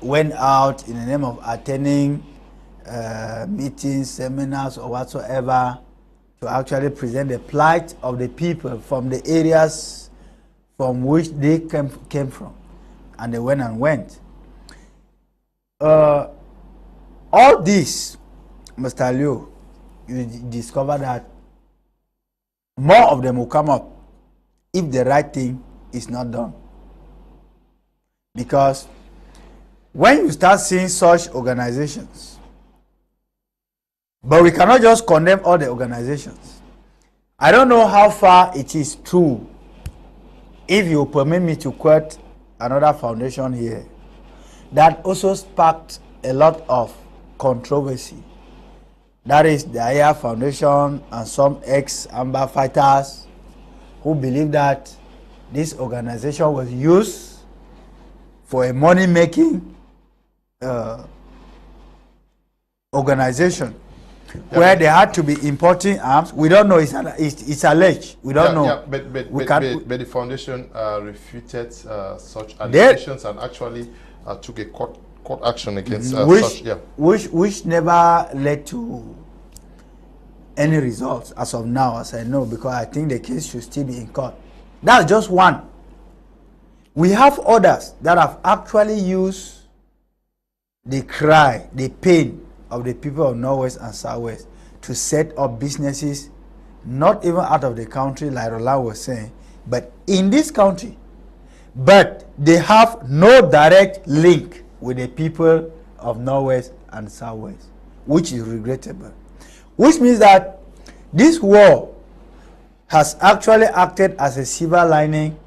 went out in the name of attending meetings, seminars, or whatsoever to actually present the plight of the people from the areas from which they came from. And they went. All this, Mr. Liu, you discover that more of them will come up if the right thing is not done. Because when you start seeing such organizations, but we cannot just condemn all the organizations. I don't know how far it is true, if you permit me to quote another foundation here, that also sparked a lot of controversy. That is the Aya Foundation and some ex-Amba fighters who believe that this organization was used for a money-making organization where they had to be importing arms. We don't know. It's alleged. We don't know.
Yeah, but the foundation refuted such allegations and actually took a court action against such. Yeah.
Which never led to any results as of now, as I know, because I think the case should still be in court. That's just one. We have others that have actually used the cry, the pain of the people of Northwest and Southwest to set up businesses, not even out of the country, like Roland was saying, but in this country. But they have no direct link with the people of Northwest and Southwest, which is regrettable. Which means that this war has actually acted as a silver lining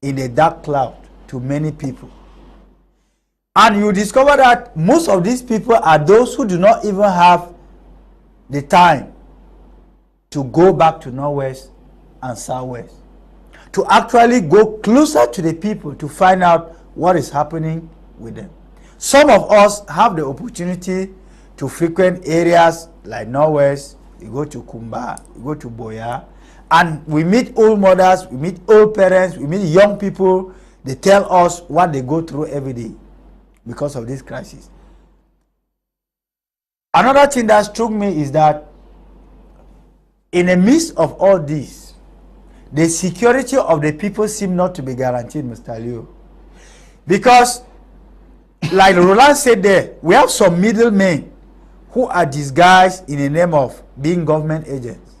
in the dark cloud to many people. And you discover that most of these people are those who do not even have the time to go back to Northwest and Southwest, to actually go closer to the people to find out what is happening with them. Some of us have the opportunity to frequent areas like Northwest. We go to Kumba, we go to Boya, and we meet old mothers, we meet old parents, we meet young people. They tell us what they go through every day because of this crisis. Another thing that struck me is that in the midst of all this, the security of the people seem not to be guaranteed, Mr. Liu. Because, like Roland said there, we have some middlemen who are disguised in the name of being government agents.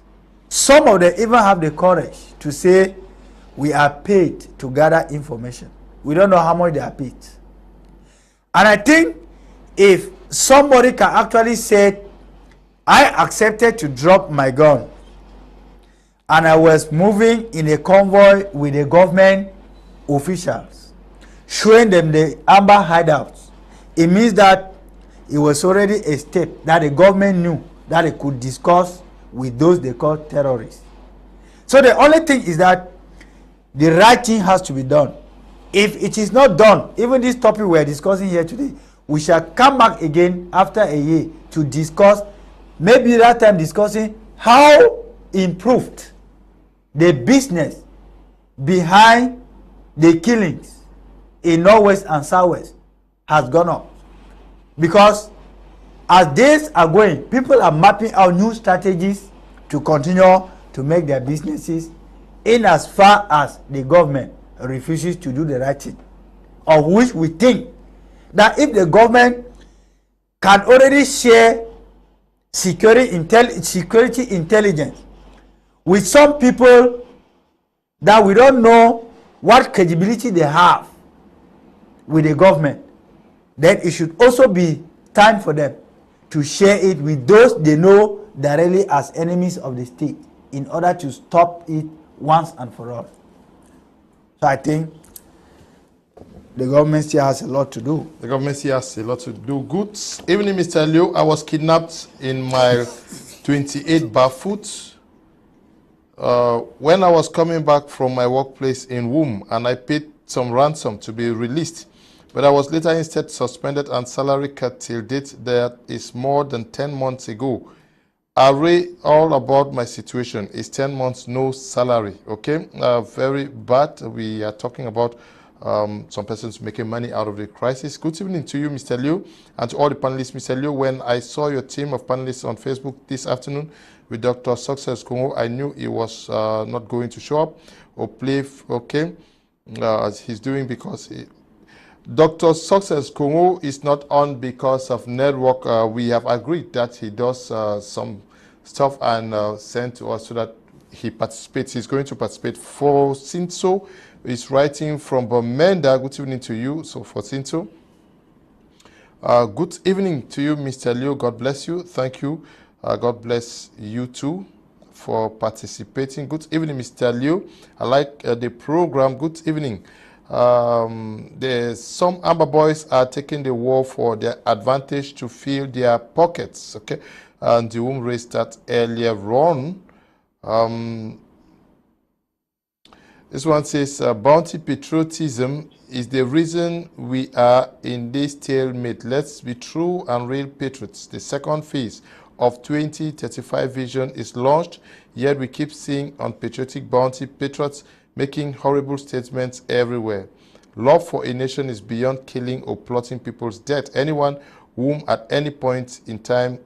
Some of them even have the courage to say, we are paid to gather information. We don't know how much they are paid. And I think if somebody can actually say, I accepted to drop my gun and I was moving in a convoy with the government officials, showing them the amber hideouts, it means that it was already a step that the government knew that it could discuss with those they call terrorists. So the only thing is that the right thing has to be done. If it is not done, even this topic we are discussing here today, we shall come back again after a year to discuss, maybe that time discussing how improved the business behind the killings in Northwest and Southwest has gone up. Because as days are going, people are mapping out new strategies to continue to make their businesses in as far as the government refuses to do the right thing. Of which we think that if the government can already share security intelligence with some people that we don't know what credibility they have with the government, then it should also be time for them to share it with those they know directly as enemies of the state in order to stop it once and for all. So I think the government still has a lot to do.
The government still has a lot to do. Good evening, Mr. Liu. I was kidnapped in my 28 barefoot when I was coming back from my workplace in Womb, and I paid some ransom to be released. But I was later instead suspended and salary cut till date. That is more than 10 months ago. Array all about my situation. Is 10 months no salary. Okay, very bad. We are talking about some persons making money out of the crisis. Good evening to you, Mr. Liu, and to all the panelists. Mr. Liu, when I saw your team of panelists on Facebook this afternoon with Dr. Success Nkongho, I knew he was not going to show up or play as he's doing, because Dr. Success Nkongho is not on because of network. We have agreed that he does some stuff and send to us so that he participates. He's going to participate. For Sinto is writing from Bamenda. Good evening to you. So for Sinto, good evening to you, Mr. Liu. God bless you. Thank you. God bless you too for participating. Good evening, Mr. Liu. I like the program. Good evening. Some Amber boys are taking the war for their advantage to fill their pockets. Okay, and the womb raised that earlier on. This one says, bounty patriotism is the reason we are in this stalemate. Let's be true and real patriots. The second phase of 2035 vision is launched, yet we keep seeing unpatriotic bounty patriots making horrible statements everywhere. Love for a nation is beyond killing or plotting people's death. Anyone whom at any point in time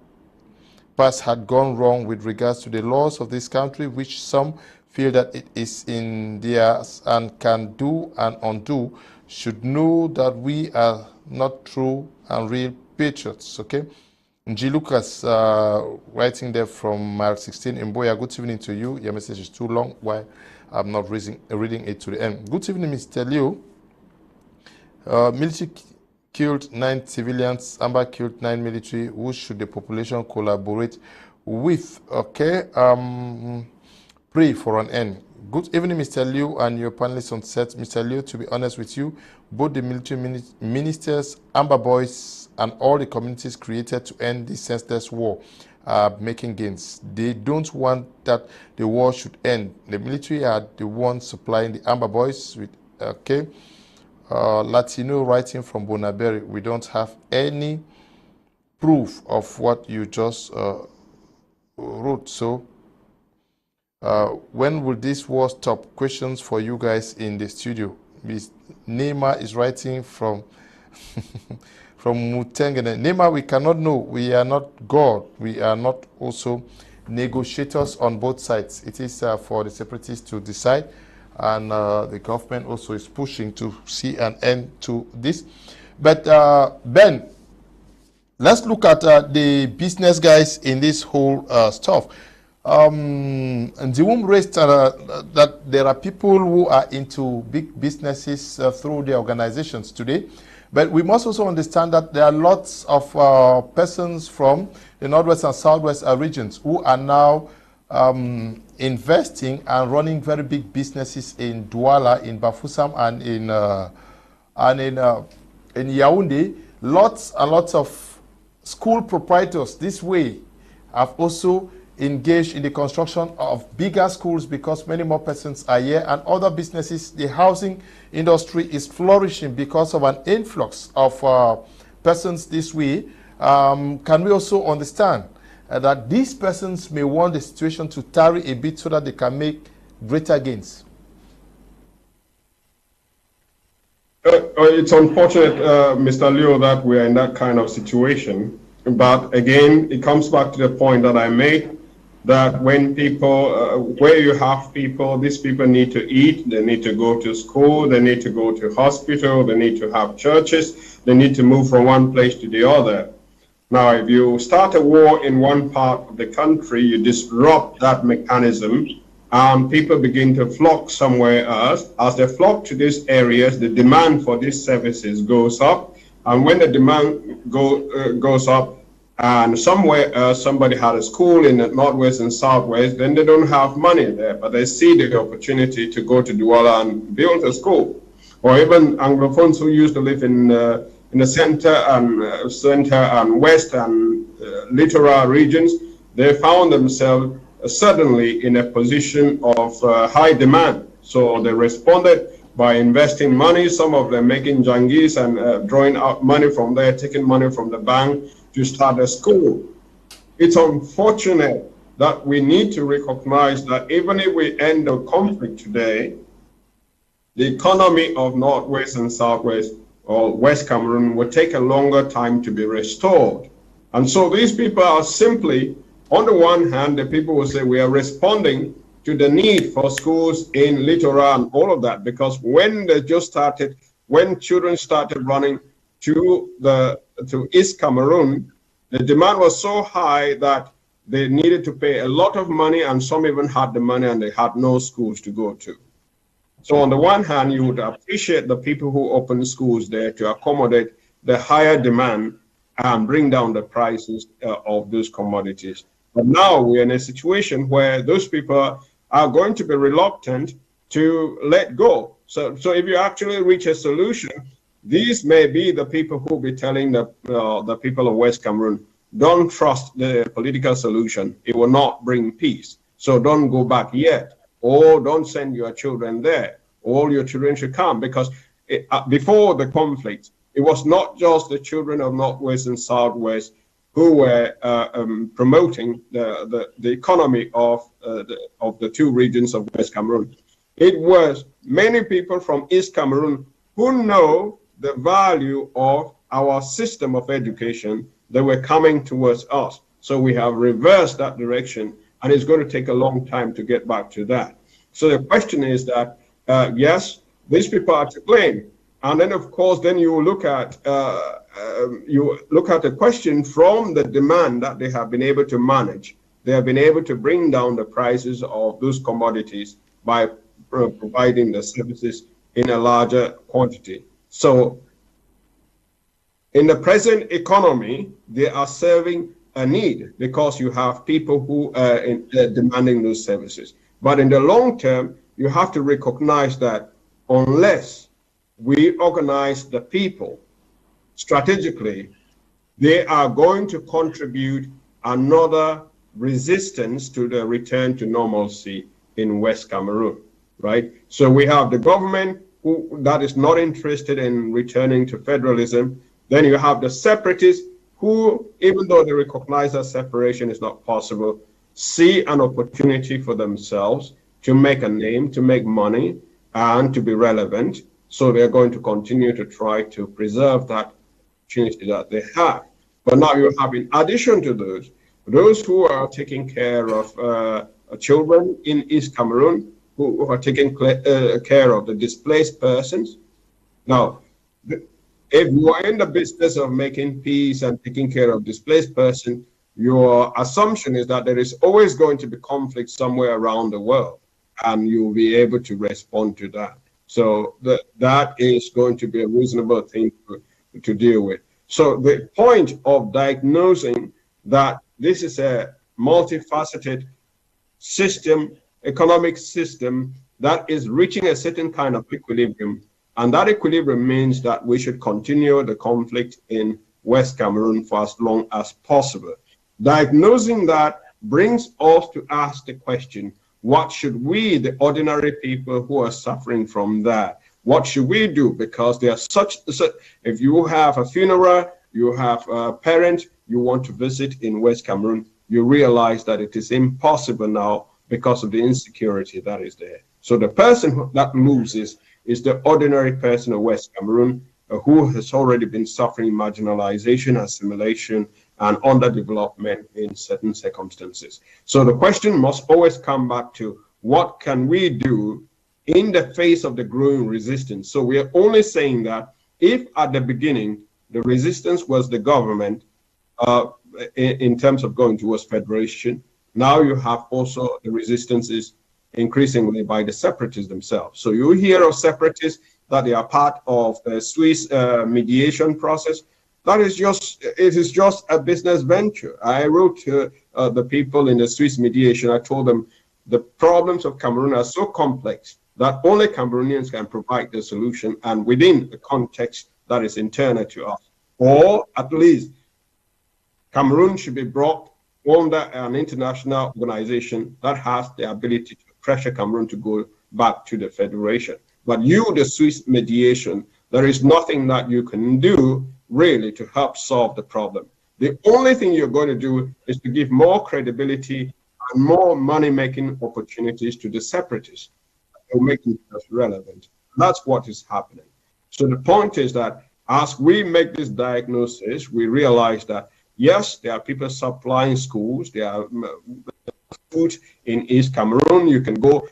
past had gone wrong with regards to the laws of this country, which some feel that it is in theirs and can do and undo, should know that we are not true and real patriots. Okay, G. Lucas writing there from mile 16 in Boya. Good evening to you. Your message is too long. Why I'm not reading it to the end. Good evening, Mr. Liu. Military killed 9 civilians. Amber killed 9 military. Who should the population collaborate with? Okay. Pray for an end. Good evening, Mr. Liu and your panelists on set. Mr. Liu, to be honest with you, both the military ministers, Amber Boys, and all the communities created to end this senseless war are making gains. They don't want that the war should end. The military are the ones supplying the Amber Boys with, okay. Latino writing from Bonaberry, we don't have any proof of what you just wrote. So when will this war stop? Questions for you guys in the studio. Ms. Neymar is writing from from Mutengene. Neymar, we cannot know. We are not God. We are not also negotiators on both sides. It is for the separatists to decide, and the government also is pushing to see an end to this. But Ben, let's look at the business guys in this whole stuff. And the womb raised that there are people who are into big businesses through their organizations today. But we must also understand that there are lots of persons from the Northwest and Southwest regions who are now investing and running very big businesses in Douala, in Bafoussam, and in Yaoundé. Lots and lots of school proprietors this way have also engaged in the construction of bigger schools because many more persons are here, and other businesses. The housing industry is flourishing because of an influx of persons this way. Can we also understand that these persons may want the situation to tarry a bit so that they can make greater gains?
It's unfortunate, Mr. Leo, that we're in that kind of situation. But again, it comes back to the point that I made, that when people, where you have people, these people need to eat, they need to go to school, they need to go to hospital, they need to have churches, they need to move from one place to the other. Now, if you start a war in one part of the country, you disrupt that mechanism, and people begin to flock somewhere else. As they flock to these areas, the demand for these services goes up, and when the demand goes up, and somewhere else somebody had a school in the Northwest and Southwest, then they don't have money there, but they see the opportunity to go to Douala and build a school. Or even Anglophones who used to live in the center and west and littoral regions, they found themselves suddenly in a position of high demand. So they responded by investing money, some of them making jangis and drawing out money from there, taking money from the bank to start a school. It's unfortunate that we need to recognize that even if we end the conflict today, the economy of Northwest and Southwest or West Cameroon will take a longer time to be restored. And so these people are simply, on the one hand, the people will say we are responding to the need for schools in Littoral and all of that, because when they just started, when children started running to East Cameroon, the demand was so high that they needed to pay a lot of money, and some even had the money and they had no schools to go to. So on the one hand, you would appreciate the people who opened schools there to accommodate the higher demand and bring down the prices of those commodities. But now we're in a situation where those people are going to be reluctant to let go. So if you actually reach a solution, these may be the people who will be telling the people of West Cameroon, don't trust the political solution. It will not bring peace. So don't go back yet. or don't send your children there. All your children should come, because before the conflict, it was not just the children of Northwest and Southwest who were promoting the economy of the two regions of West Cameroon. It was many people from East Cameroon who know the value of our system of education that were coming towards us. So we have reversed that direction, and it's going to take a long time to get back to that. So the question is that, yes, these people are to blame. And then, of course, then you look at the question from the demand that they have been able to manage. They have been able to bring down the prices of those commodities by providing the services in a larger quantity. So in the present economy, they are serving a need because you have people who are demanding those services. But in the long term, you have to recognize that unless we organize the people strategically, they are going to contribute another resistance to the return to normalcy in West Cameroon, right? So we have the government that is not interested in returning to federalism. Then you have the separatists who, even though they recognize that separation is not possible, see an opportunity for themselves to make a name, to make money, and to be relevant. So they're going to continue to try to preserve that opportunity that they have. But now you have, in addition to those who are taking care of children in East Cameroon, who are taking care of the displaced persons. Now, if you are in the business of making peace and taking care of displaced persons, your assumption is that there is always going to be conflict somewhere around the world, and you'll be able to respond to that. So that is going to be a reasonable thing to deal with. So the point of diagnosing that this is a multifaceted system, economic system, that is reaching a certain kind of equilibrium. And that equilibrium means that we should continue the conflict in West Cameroon for as long as possible. Diagnosing that brings us to ask the question, what should we, the ordinary people who are suffering from that, what should we do? Because there are if you have a funeral, you have a parent you want to visit in West Cameroon, you realize that it is impossible now because of the insecurity that is there. So the person that loses is the ordinary person of West Cameroon who has already been suffering marginalization, assimilation, and underdevelopment in certain circumstances. So the question must always come back to what can we do in the face of the growing resistance? So we are only saying that if at the beginning the resistance was the government in terms of going towards federation, now you have also the resistance is increasingly by the separatists themselves. So you hear of separatists that they are part of the Swiss mediation process. That is just, it is just a business venture. I wrote to the people in the Swiss mediation, I told them the problems of Cameroon are so complex that only Cameroonians can provide the solution, and within the context that is internal to us. Or at least Cameroon should be brought under an international organization that has the ability to pressure Cameroon to go back to the federation. But you, the Swiss mediation, there is nothing that you can do really to help solve the problem. The only thing you're going to do is to give more credibility and more money-making opportunities to the separatists, to make it relevant. That's what is happening. So the point is that as we make this diagnosis, we realize that, yes, there are people supplying schools, there are food in East Cameroon. You can go,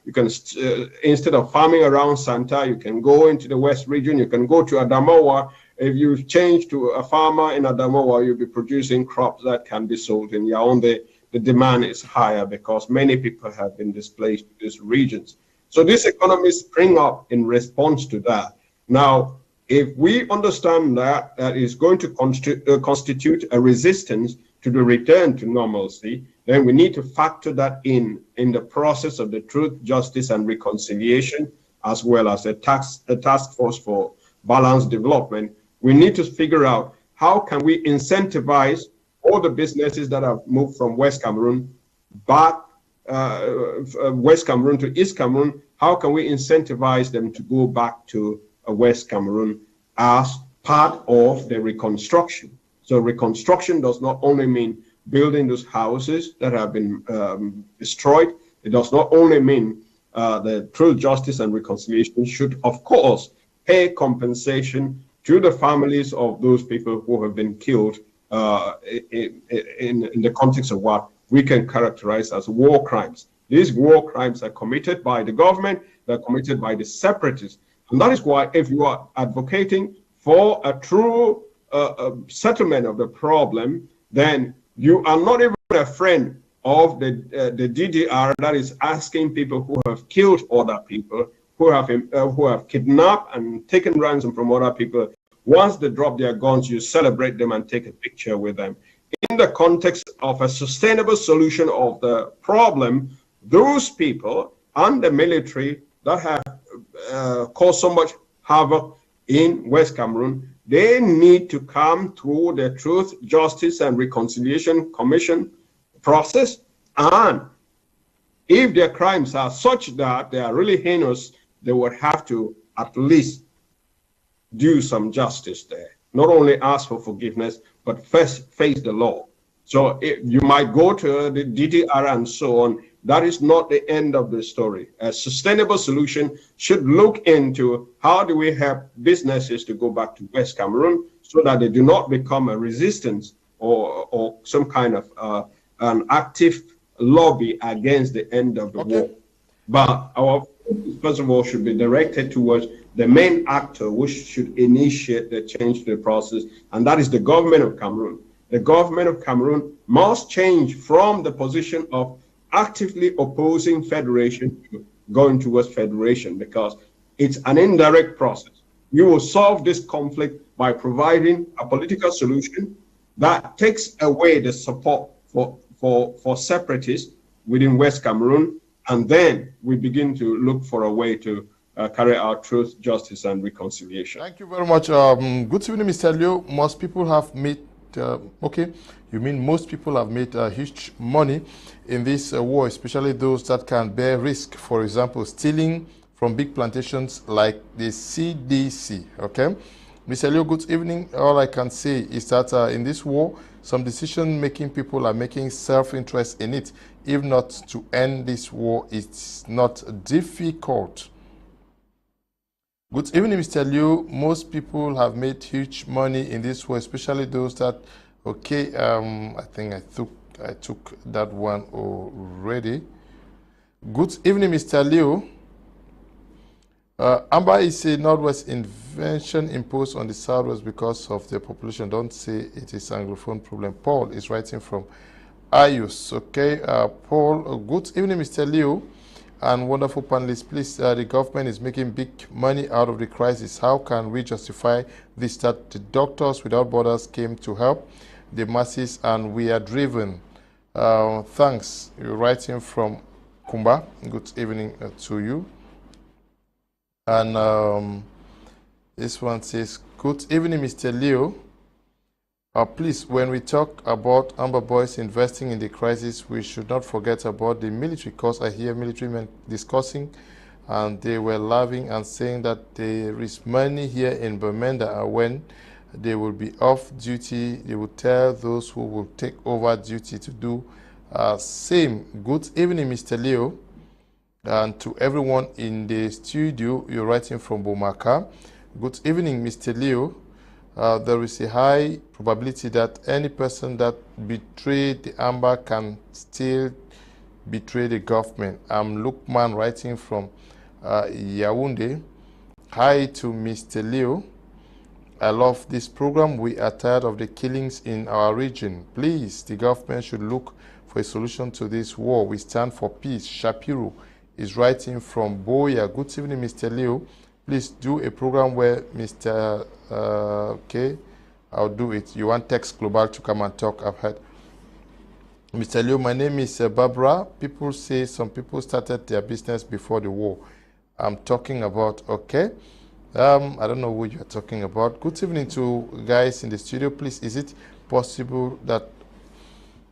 instead of farming around Santa, you can go into the West region, you can go to Adamawa. If you change to a farmer in Adamawa, you'll be producing crops that can be sold in Yaoundé. The demand is higher because many people have been displaced to these regions. So these economies spring up in response to that. Now, if we understand that that is going to constitute a resistance to the return to normalcy, then we need to factor that in the process of the truth, justice, and reconciliation, as well as a task force for balanced development. We need to figure out how can we incentivize all the businesses that have moved from West Cameroon back West Cameroon to East Cameroon, how can we incentivize them to go back to West Cameroon as part of the reconstruction? So reconstruction does not only mean building those houses that have been destroyed. It does not only mean the true justice and reconciliation should, of course, pay compensation to the families of those people who have been killed in the context of what we can characterize as war crimes. These war crimes are committed by the government, they're committed by the separatists. And that is why if you are advocating for a true settlement of the problem, then you are not even a friend of the DDR that is asking people who have killed other people, who have kidnapped and taken ransom from other people. Once they drop their guns, you celebrate them and take a picture with them. In the context of a sustainable solution of the problem, those people and the military that have caused so much havoc in West Cameroon, they need to come through the Truth, Justice and Reconciliation Commission process. And if their crimes are such that they are really heinous, they would have to at least do some justice there. Not only ask for forgiveness, but first face the law. So you might go to the DDR and so on. That is not the end of the story. A sustainable solution should look into how do we help businesses to go back to West Cameroon so that they do not become a resistance or some kind of an active lobby against the end of the war. But our focus, first of all, should be directed towards the main actor which should initiate the change to the process, and that is the government of Cameroon. The government of Cameroon must change from the position of actively opposing federation to going towards federation, because it's an indirect process. You will solve this conflict by providing a political solution that takes away the support for separatists within West Cameroon, and then we begin to look for a way to carry out truth, justice, and reconciliation.
Thank you very much. Good evening, Mr. Leo. Most people have made, you mean most people have made huge money in this war, especially those that can bear risk. For example, stealing from big plantations like the CDC, okay? Mr. Leo, good evening. All I can say is that in this war, some decision-making people are making self-interest in it. If not to end this war, it's not difficult. Good evening, Mr. Liu. Most people have made huge money in this war, especially those that, okay, I think I took that one already. Good evening, Mr. Liu. Amber is a Northwest invention imposed on the Southwest because of the population. Don't say it is Anglophone problem. Paul is writing from Ayus. Okay, Paul, good evening, Mr. Liu. And wonderful panelists, please, the government is making big money out of the crisis. How can we justify this, that the Doctors Without Borders came to help the masses and we are driven? Thanks. You're writing from Kumba. Good evening to you. And this one says, good evening, Mr. Leo. Please, when we talk about Amber Boys investing in the crisis, we should not forget about the military, because I hear military men discussing and they were laughing and saying that there is money here in Bamenda, and when they will be off duty, they will tell those who will take over duty to do same. Good evening, Mr. Leo. And to everyone in the studio, you're writing from Bomaka. Good evening, Mr. Leo. There is a high probability that any person that betrayed the Amber can still betray the government. I'm Lukman writing from Yaoundé. Hi to Mr. Leo. I love this program. We are tired of the killings in our region. Please, the government should look for a solution to this war. We stand for peace. Shapiro is writing from Boya. Good evening, Mr. Leo. Please do a program where Mr. Okay, I'll do it. You want Text Global to come and talk? I've heard. Mr. Leo, my name is Barbara. People say some people started their business before the war. I'm talking about, okay. I don't know who you're talking about. Good evening to guys in the studio. Please, is it possible that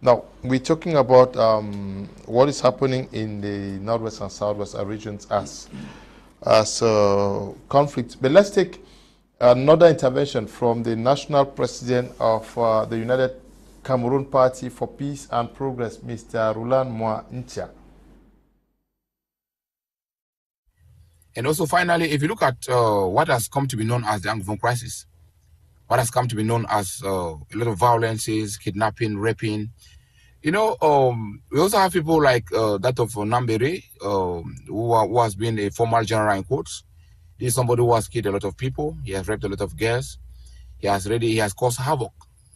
Now, we're talking about what is happening in the Northwest and Southwest regions as conflicts. But let's take another intervention from the national president of the United Cameroon Party for Peace and Progress, Mr. Roland Mua.
And also, finally, if you look at what has come to be known as the Anglophone crisis, what has come to be known as a lot of violences, kidnapping, raping. You know, we also have people like that of Nambere, who has been a former general in quotes. He is somebody who has killed a lot of people. He has raped a lot of girls. He has caused havoc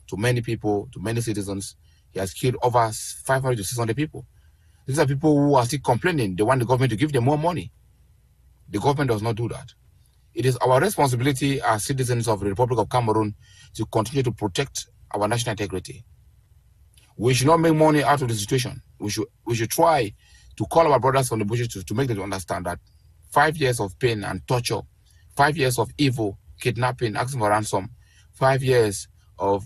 to many people, to many citizens. He has killed over 500 to 600 people. These are people who are still complaining. They want the government to give them more money. The government does not do that. It is our responsibility as citizens of the Republic of Cameroon to continue to protect our national integrity. We should not make money out of the situation. We should try to call our brothers from the bushes to make them understand that 5 years of pain and torture, 5 years of evil, kidnapping, asking for ransom, 5 years of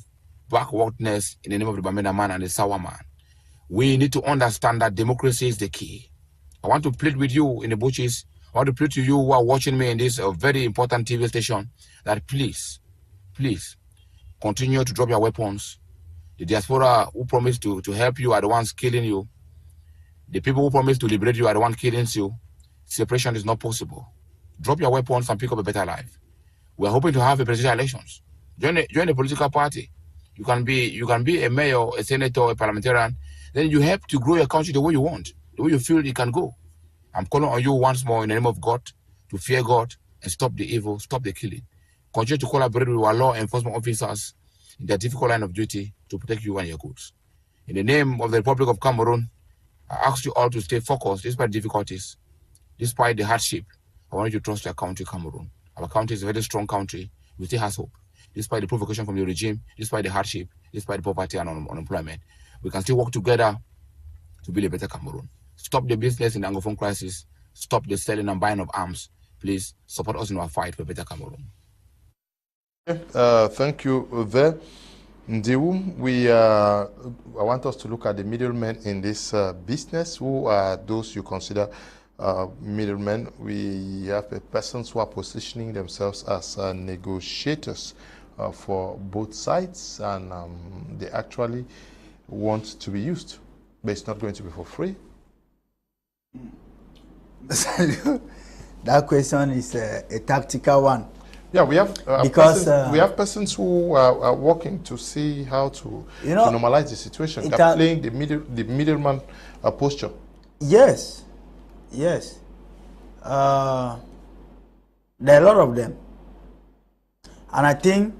backwardness in the name of the Bamenda man and the Sawa man. We need to understand that democracy is the key. I want to plead with you in the bushes. I want to plead to you who are watching me in this very important TV station that please, please continue to drop your weapons. The diaspora who promised to help you are the ones killing you. The people who promised to liberate you are the ones killing you. Separation is not possible. Drop your weapons and pick up a better life. We are hoping to have a presidential elections. Join a political party. You can be a mayor, a senator, a parliamentarian. Then you help to grow your country the way you want, the way you feel it can go. I'm calling on you once more in the name of God to fear God and stop the evil, stop the killing. Continue to collaborate with our law enforcement officers in their difficult line of duty to protect you and your goods. In the name of the Republic of Cameroon, I ask you all to stay focused despite difficulties, despite the hardship. I want you to trust your country, Cameroon. Our country is a very strong country. We still have hope. Despite the provocation from the regime, despite the hardship, despite the poverty and unemployment, we can still work together to build a better Cameroon. Stop the business in the Anglophone crisis. Stop the selling and buying of arms. Please support us in our fight for a better Cameroon.
Thank you there. Ndiwu, I want us to look at the middlemen in this business. Who are those you consider middlemen? We have persons who are positioning themselves as negotiators for both sides, and they actually want to be used, but it's not going to be for free.
That question is a tactical one.
Yeah, we have we have persons who are working to see how to normalize the situation. They're playing the middleman posture.
Yes, yes. There are a lot of them, and I think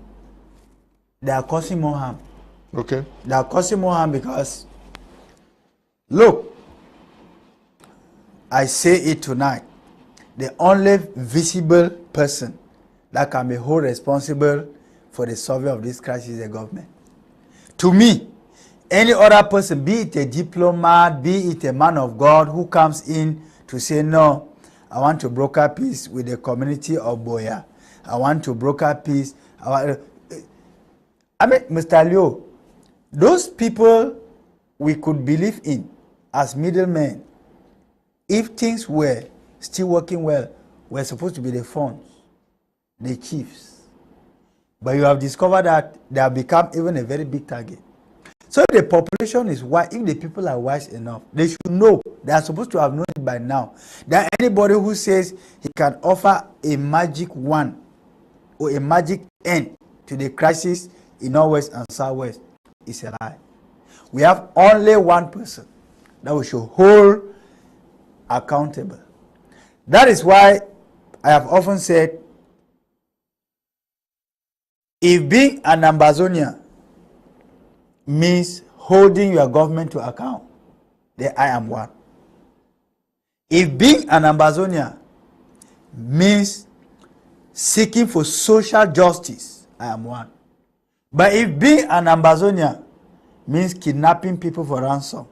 they are causing more harm.
Okay.
They are causing more harm because, look, I say it tonight, the only visible person that can be held responsible for the solving of this crisis is the government. To me, any other person, be it a diplomat, be it a man of God who comes in to say, no, I want to broker peace with the community of Boya. I want to broker peace. I mean, Mr. Leo, those people we could believe in as middlemen, if things were still working well, were supposed to be the funds, the chiefs. But you have discovered that they have become even a very big target. So if the population is wise, if the people are wise enough, they should know, they are supposed to have known it by now, that anybody who says he can offer a magic wand or a magic end to the crisis in Northwest and Southwest is a lie. We have only one person that we should hold accountable. That is why I have often said, if being an Ambazonian means holding your government to account, then I am one. If being an Ambazonian means seeking for social justice, I am one. But if being an Ambazonian means kidnapping people for ransom,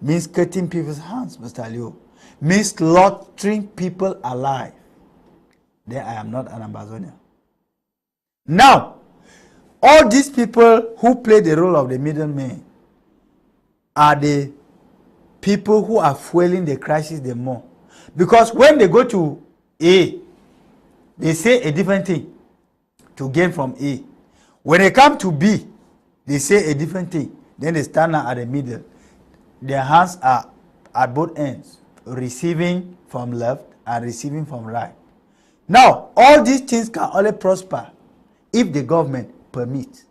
means cutting people's hands, Mr. Leo, means slaughtering people alive, then I am not an Ambazonian. Now, all these people who play the role of the middleman, are the people who are fueling the crisis the more. Because when they go to A, they say a different thing to gain from A. When they come to B, they say a different thing. Then they stand at the middle. Their hands are at both ends, receiving from left and receiving from right. Now, all these things can only prosper if the government permits.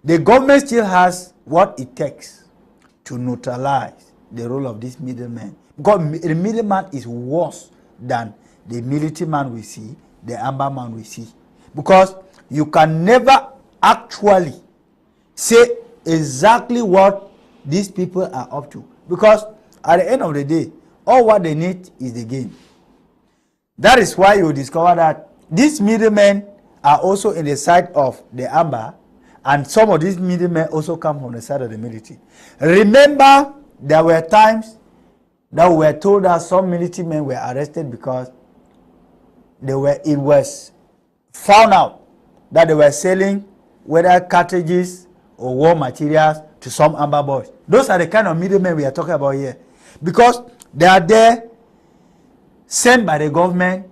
The government still has what it takes to neutralize the role of this middleman. Because the middleman is worse than the military man we see, the amber man we see. Because you can never actually say exactly what these people are up to. Because at the end of the day, all what they need is the gain. That is why you discover that these middlemen are also in the side of the amber, and some of these middlemen also come from the side of the military. Remember, there were times that we were told that some military men were arrested because it was found out that they were selling whether cartridges or war materials to some amber boys. Those are the kind of middlemen we are talking about here. Because they are there sent by the government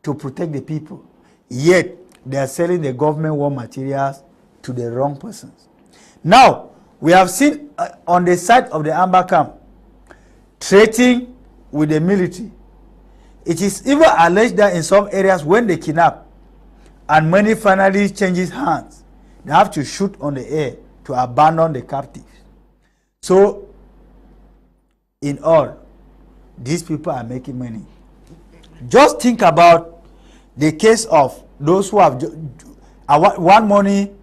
to protect the people. Yet, they are selling the government war materials to the wrong persons. Now, we have seen on the side of the amber camp, trading with the military. It is even alleged that in some areas when they kidnap and money finally changes hands, they have to shoot on the air to abandon the captives. So, in all, these people are making money. Just think about the case of those who have one morning,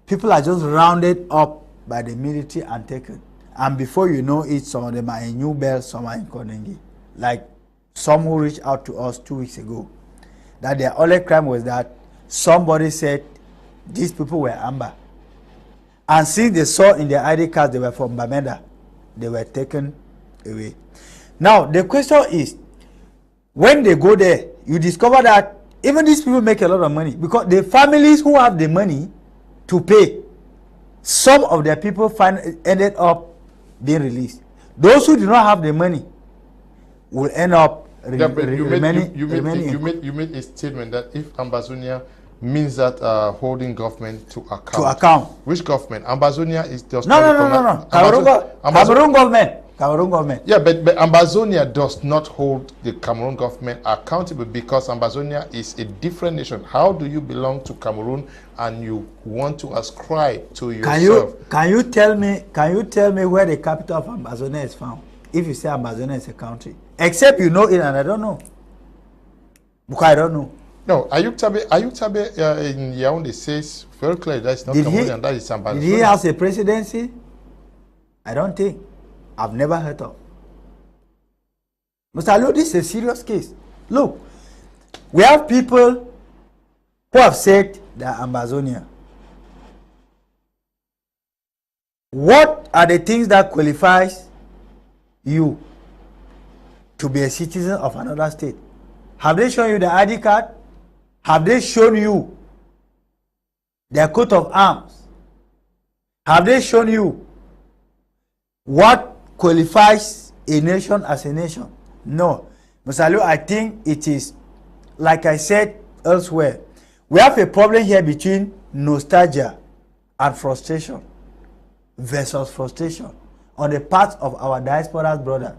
people are just rounded up by the military and taken. And before you know it, some of them are in New Bell, some are in Nkongho. Like some who reached out to us 2 weeks ago, that their only crime was that somebody said these people were amber. And since they saw in their ID cards they were from Bamenda, they were taken away. Now, the question is, when they go there, you discover that even these people make a lot of money because the families who have the money to pay, some of their people ended up being released. Those who do not have the money will end up remaining.
You made a statement that if Ambazonia means that holding government to account.
To account.
Which government? Ambazonia is just
no. Cameroon government. Cameroon government.
Yeah, but Ambazonia does not hold the Cameroon government accountable because Ambazonia is a different nation. How do you belong to Cameroon and you want to ascribe to yourself?
Can you tell me where the capital of Ambazonia is found? If you say Ambazonia is a country, except you know it and I don't know. Because I don't know.
No, Ayuktabe in Yaoundé says very clearly that it's not Cameroon, that is Ambazonia.
Did he have a presidency? I don't think. I've never heard of. Mr. Lo, this is a serious case. Look, we have people who have said they are Ambazonia. What are the things that qualifies you to be a citizen of another state? Have they shown you the ID card? Have they shown you their coat of arms? Have they shown you what qualifies a nation as a nation? No. Mr. Liu, I think it is, like I said elsewhere, we have a problem here between nostalgia and frustration versus frustration on the part of our diaspora brothers.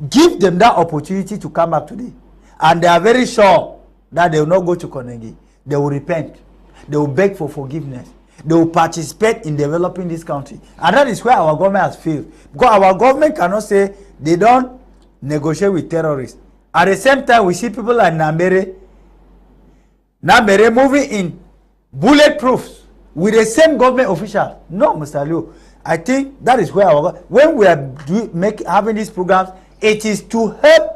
Give them that opportunity to come back today. And they are very sure that they will not go to Nkongho. They will repent. They will beg for forgiveness. They will participate in developing this country. And that is where our government has failed. Because our government cannot say they don't negotiate with terrorists. At the same time, we see people like Nambere moving in bulletproofs with the same government officials. No, Mr. Liu. I think that is where when we are having these programs, it is to help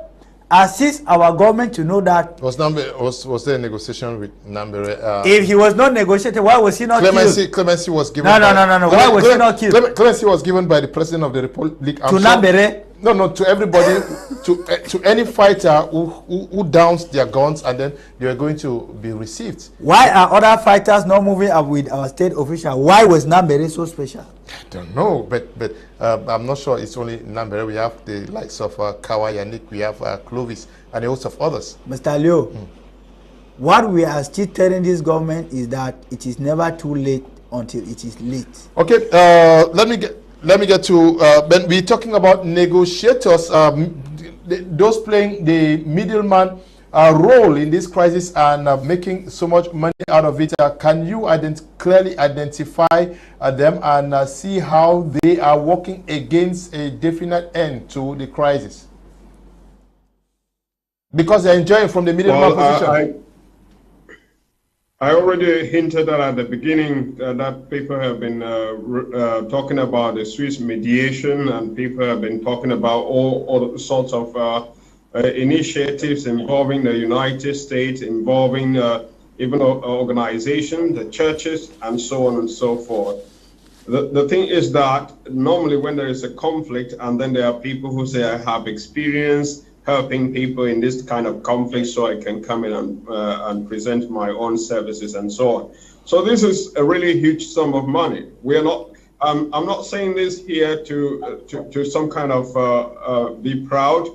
assist our government to know that. Was
there a negotiation with Nambere?
If he was not negotiating, why was he not killed?
Clemency was given.
No. Why was he not killed?
Clemency was given by the President of the Republic.
To Nambere?
No, to everybody, to any fighter who downs their guns, and then they are going to be received.
Why are other fighters not moving up with our state official? Why was Nambere so special?
I don't know, but I'm not sure it's only Nambere. We have the likes of Kawa Yannick, we have Clovis, and a host of others.
Mr. Leo, what we are still telling this government is that it is never too late until it is late.
Okay, let me get to Ben. We're talking about negotiators, those playing the middleman role in this crisis and making so much money out of it. Can you clearly identify them and see how they are working against a definite end to the crisis? Because they're enjoying from the middleman position.
I already hinted that at the beginning that people have been talking about the Swiss mediation, and people have been talking about all sorts of initiatives involving the United States, involving even organizations, the churches, and so on and so forth. The thing is that normally when there is a conflict, and then there are people who say, I have experience helping people in this kind of conflict, so I can come in and present my own services and so on. So this is a really huge sum of money. We are not. I'm not saying this here to some kind of be proud,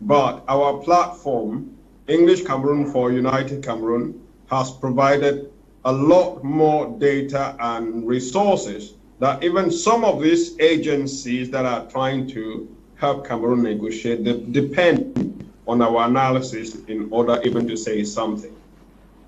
but our platform, English Cameroon for United Cameroon, has provided a lot more data and resources that even some of these agencies that are trying to help Cameroon negotiate, they depend on our analysis in order even to say something,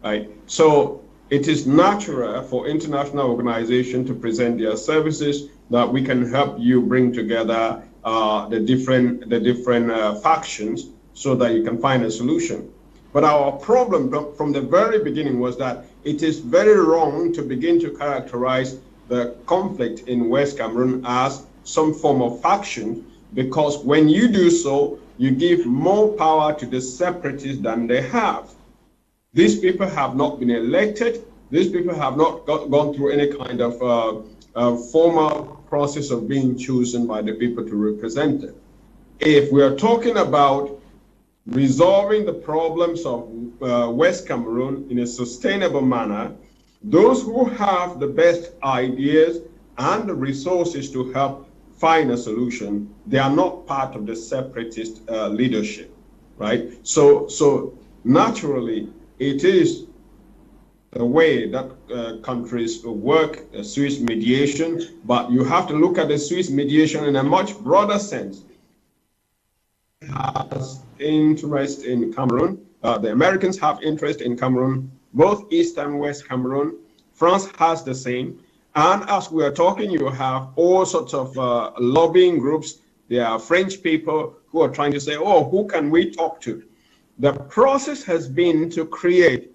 right? So it is natural for international organizations to present their services that we can help you bring together the different factions so that you can find a solution. But our problem from the very beginning was that it is very wrong to begin to characterize the conflict in West Cameroon as some form of faction, because when you do so, you give more power to the separatists than they have. These people have not been elected. These people have not gone through any kind of formal process of being chosen by the people to represent them. If we are talking about resolving the problems of West Cameroon in a sustainable manner, those who have the best ideas and the resources to help find a solution, they are not part of the separatist leadership, right? So naturally, it is the way that countries work, Swiss mediation, but you have to look at the Swiss mediation in a much broader sense. It has interest in Cameroon. The Americans have interest in Cameroon, both East and West Cameroon. France has the same. And as we are talking, you have all sorts of lobbying groups. There are French people who are trying to say, oh, who can we talk to? The process has been to create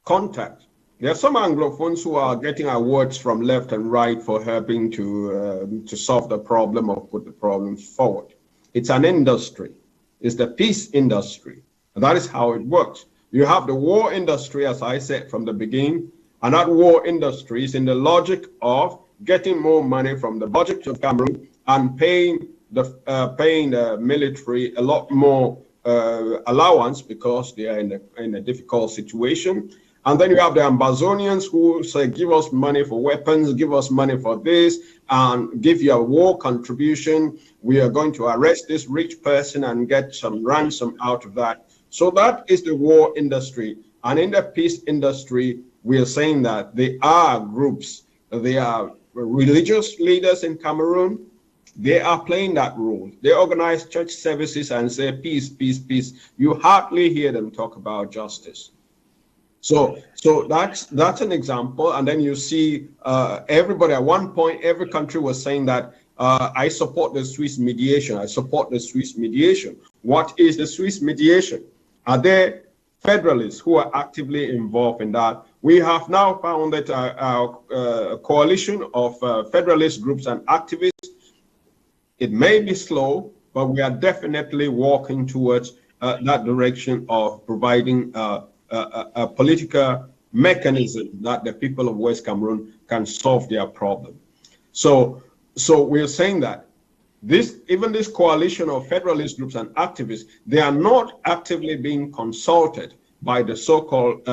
contact. There are some Anglophones who are getting awards from left and right for helping to solve the problem or put the problem forward. It's an industry. It's the peace industry. And that is how it works. You have the war industry, as I said from the beginning, and that war industry is in the logic of getting more money from the budget of Cameroon and paying the military a lot more allowance because they are in a difficult situation. And then you have the Ambazonians who say, give us money for weapons, give us money for this, and give you a war contribution. We are going to arrest this rich person and get some ransom out of that. So that is the war industry. And in the peace industry, we are saying that there are groups, they are religious leaders in Cameroon. They are playing that role. They organize church services and say, peace, peace, peace. You hardly hear them talk about justice. So that's an example. And then you see everybody at one point, every country was saying that I support the Swiss mediation. I support the Swiss mediation. What is the Swiss mediation? Are there federalists who are actively involved in that? We have now found that our coalition of federalist groups and activists, it may be slow, but we are definitely walking towards that direction of providing a political mechanism that the people of West Cameroon can solve their problem. So we're saying that even this coalition of federalist groups and activists, they are not actively being consulted by the so-called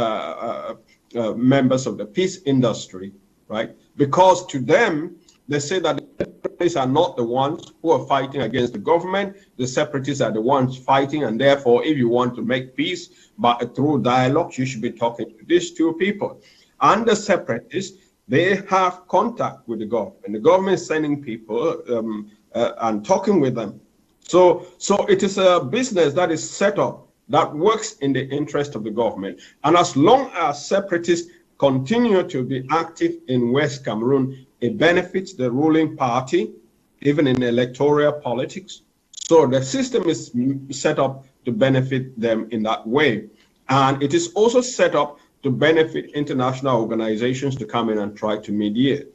members of the peace industry, right? Because to them, they say that the separatists are not the ones who are fighting against the government. The separatists are the ones fighting, and therefore, if you want to make peace through dialogue, you should be talking to these two people. And the separatists, they have contact with the government. The government is sending people and talking with them. So it is a business that is set up that works in the interest of the government. And as long as separatists continue to be active in West Cameroon, it benefits the ruling party, even in electoral politics. So the system is set up to benefit them in that way. And it is also set up to benefit international organizations to come in and try to mediate.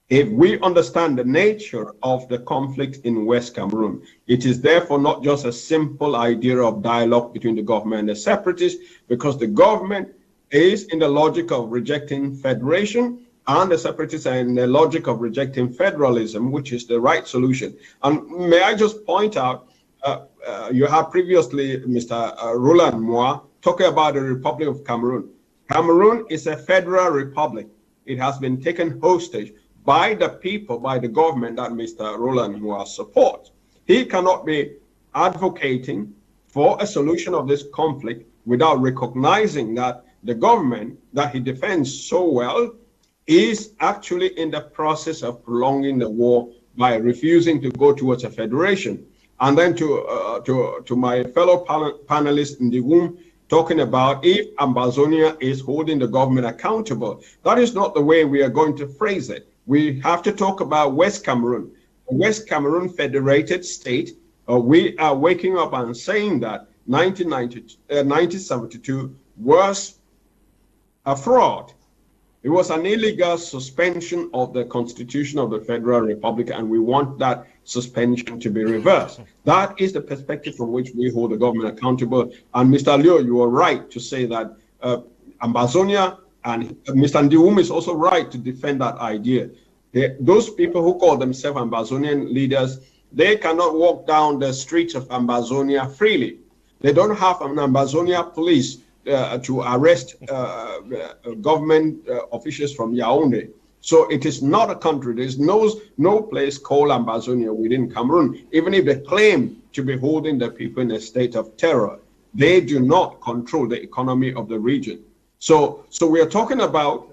If we understand the nature of the conflict in West Cameroon, it is therefore not just a simple idea of dialogue between the government and the separatists, because the government is in the logic of rejecting federation, and the separatists are in the logic of rejecting federalism, which is the right solution. And may I just point out, you have previously Mr. Roland Mua talking about the Republic of Cameroon. Cameroon is a federal republic. It has been taken hostage by the people, by the government that Mr. Roland Mua supports. He cannot be advocating for a solution of this conflict without recognizing that the government that he defends so well is actually in the process of prolonging the war by refusing to go towards a federation. And then to my fellow panelists in the room, talking about if Ambazonia is holding the government accountable. That is not the way we are going to phrase it. We have to talk about West Cameroon. A West Cameroon federated state. We are waking up and saying that 1972 was a fraud. It was an illegal suspension of the Constitution of the Federal Republic, and we want that suspension to be reversed. That is the perspective from which we hold the government accountable. And Mr. Leo, you are right to say that Ambazonia and Mr. Ndiwum is also right to defend that idea. Those people who call themselves Ambazonian leaders, they cannot walk down the streets of Ambazonia freely. They don't have an Ambazonia police to arrest government officials from Yaoundé. So it is not a country. There's no place called Ambazonia within Cameroon. Even if they claim to be holding the people in a state of terror, they do not control the economy of the region. So we are talking about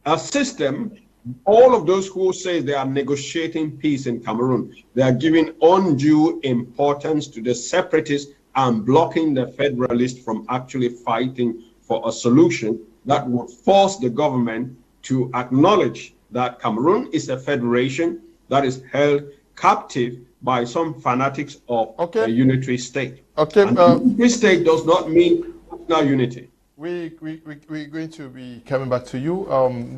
a system. All of those who say they are negotiating peace in Cameroon, they are giving undue importance to the separatists and blocking the federalists from actually fighting for a solution that would force the government to acknowledge that Cameroon is a federation that is held captive by some fanatics of a unitary state. And unitary state does not mean national unity.
We're going to be coming back to you.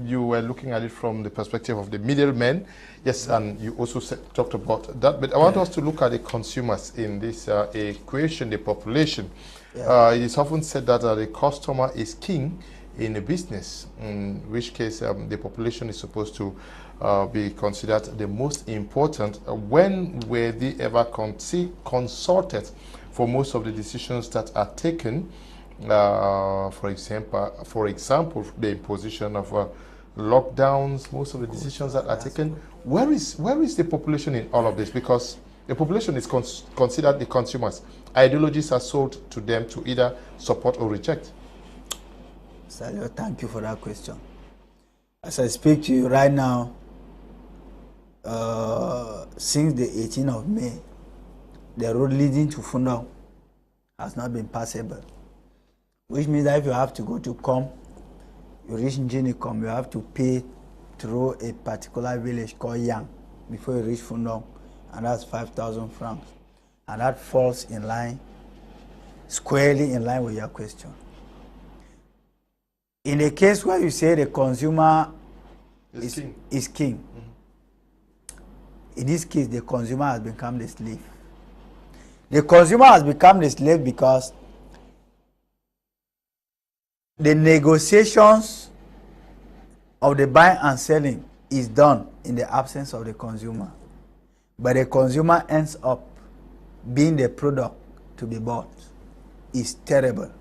You were looking at it from the perspective of the middlemen. Yes, and you also talked about that. But I want us to look at the consumers in this equation, the population. It is often said that the customer is king in a business, in which case the population is supposed to be considered the most important. When were they ever consulted for most of the decisions that are taken? For example, the imposition of lockdowns, most of the decisions that are taken. Where is the population in all of this? Because the population is considered the consumers. Ideologies are sold to them to either support or reject.
Salio, thank you for that question. As I speak to you right now, since the 18th of May, the road leading to Fundong has not been passable. Which means that if you have to go to Kum, you reach Njinikom, you have to pay through a particular village called Yang before you reach Fundong, and that's 5,000 francs. And that falls in line, squarely in line with your question. In a case where you say the consumer is king, in this case, the consumer has become the slave. The consumer has become the slave because the negotiations of the buying and selling is done in the absence of the consumer. but the consumer ends up being the product to be bought. Is terrible.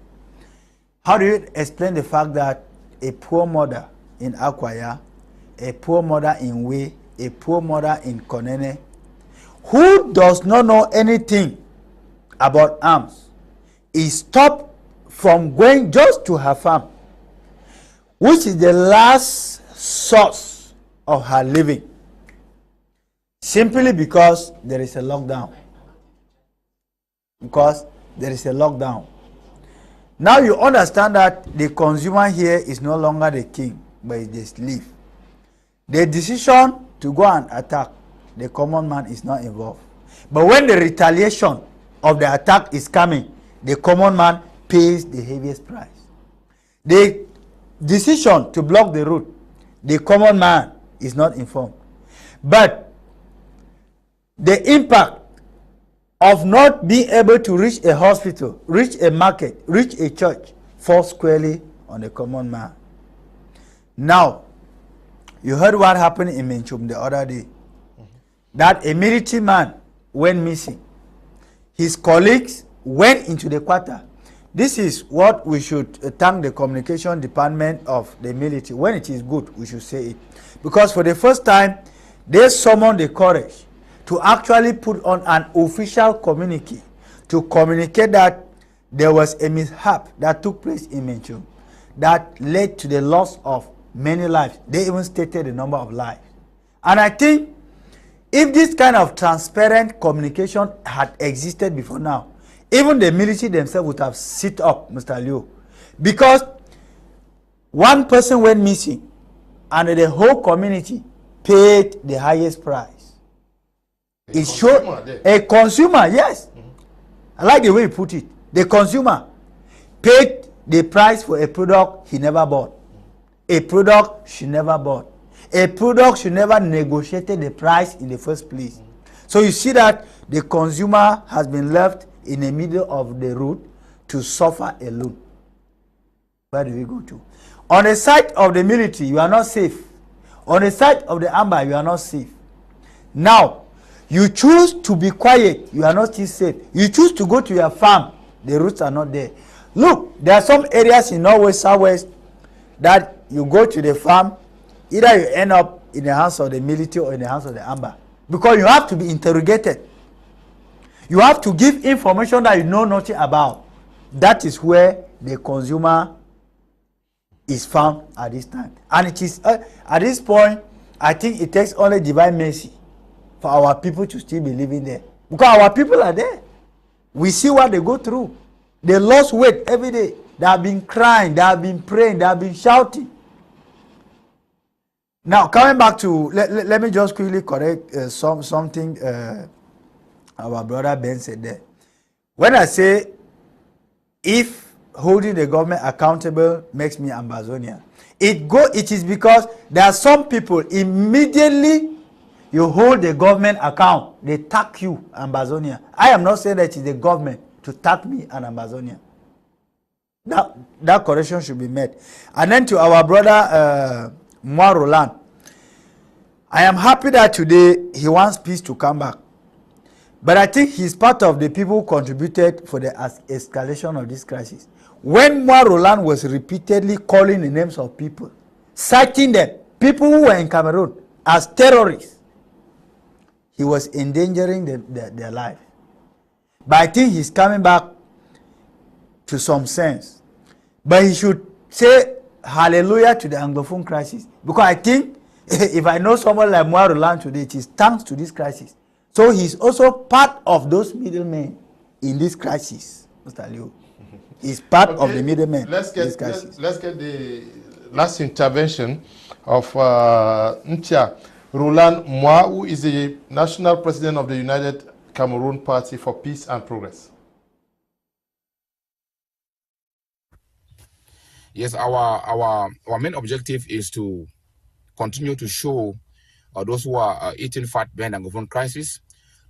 How do you explain the fact that a poor mother in Akwaya, a poor mother in Way, a poor mother in Konene, who does not know anything about arms, is stopped from going just to her farm, which is the last source of her living, simply because there is a lockdown. Because there is a lockdown. Now you understand that the consumer here is no longer the king, but is the slave. The decision to go and attack, the common man is not involved. But when the retaliation of the attack is coming, the common man pays the heaviest price. The decision to block the route, the common man is not informed. But the impact of not being able to reach a hospital, reach a market, reach a church, falls squarely on the common man. Now, you heard what happened in Menchum the other day. That a military man went missing. His colleagues went into the quarter. This is what we should thank the communication department of the military. When it is good, we should say it. Because for the first time, they summoned the courage to actually put on an official communique to communicate that there was a mishap that took place in Menchum that led to the loss of many lives. They even stated the number of lives. And I think if this kind of transparent communication had existed before now, even the military themselves would have sit up, Mr. Liu. Because one person went missing and the whole community paid the highest price. It showed a consumer, yes. I like the way you put it. The consumer paid the price for a product he never bought. A product she never bought. A product she never negotiated the price in the first place. So you see that the consumer has been left in the middle of the road to suffer alone. Where do we go to? On the side of the military, you are not safe. On the side of the amber, you are not safe. Now, you choose to be quiet, you are not still safe. You choose to go to your farm, the routes are not there. Look, there are some areas in Norway, Southwest, that you go to the farm, either you end up in the hands of the military or in the hands of the amber. Because you have to be interrogated. You have to give information that you know nothing about. That is where the consumer is found at this time. And it is, at this point, I think it takes only divine mercy for our people to still be living there. Because our people are there. We see what they go through. They lost weight every day. They have been crying, they have been praying, they have been shouting. Now, coming back to, let me just quickly correct something our brother Ben said there. When I say, if holding the government accountable makes me Ambazonian, it is because there are some people immediately you hold the government account, they tag you Ambazonian. I am not saying that it is the government to tag me an Ambazonian. That correction should be made. And then to our brother Mua Roland, I am happy that today he wants peace to come back. But I think he's part of the people who contributed for the escalation of this crisis. When Mua Roland was repeatedly calling the names of people, citing them, people who were in Cameroon, as terrorists, he was endangering their life. But I think he's coming back to some sense. But he should say hallelujah to the Anglophone crisis. Because I think if I know someone like Mua Roland today, it is thanks to this crisis. So he's also part of those middlemen in this crisis, Mr. Liu. He's part of the middlemen in this crisis.
Let's get the last intervention of Roland Mua, who is the national president of the United Cameroon Party for Peace and Progress.
Yes, our main objective is to continue to show those who are eating fat behind the Anglophone crisis,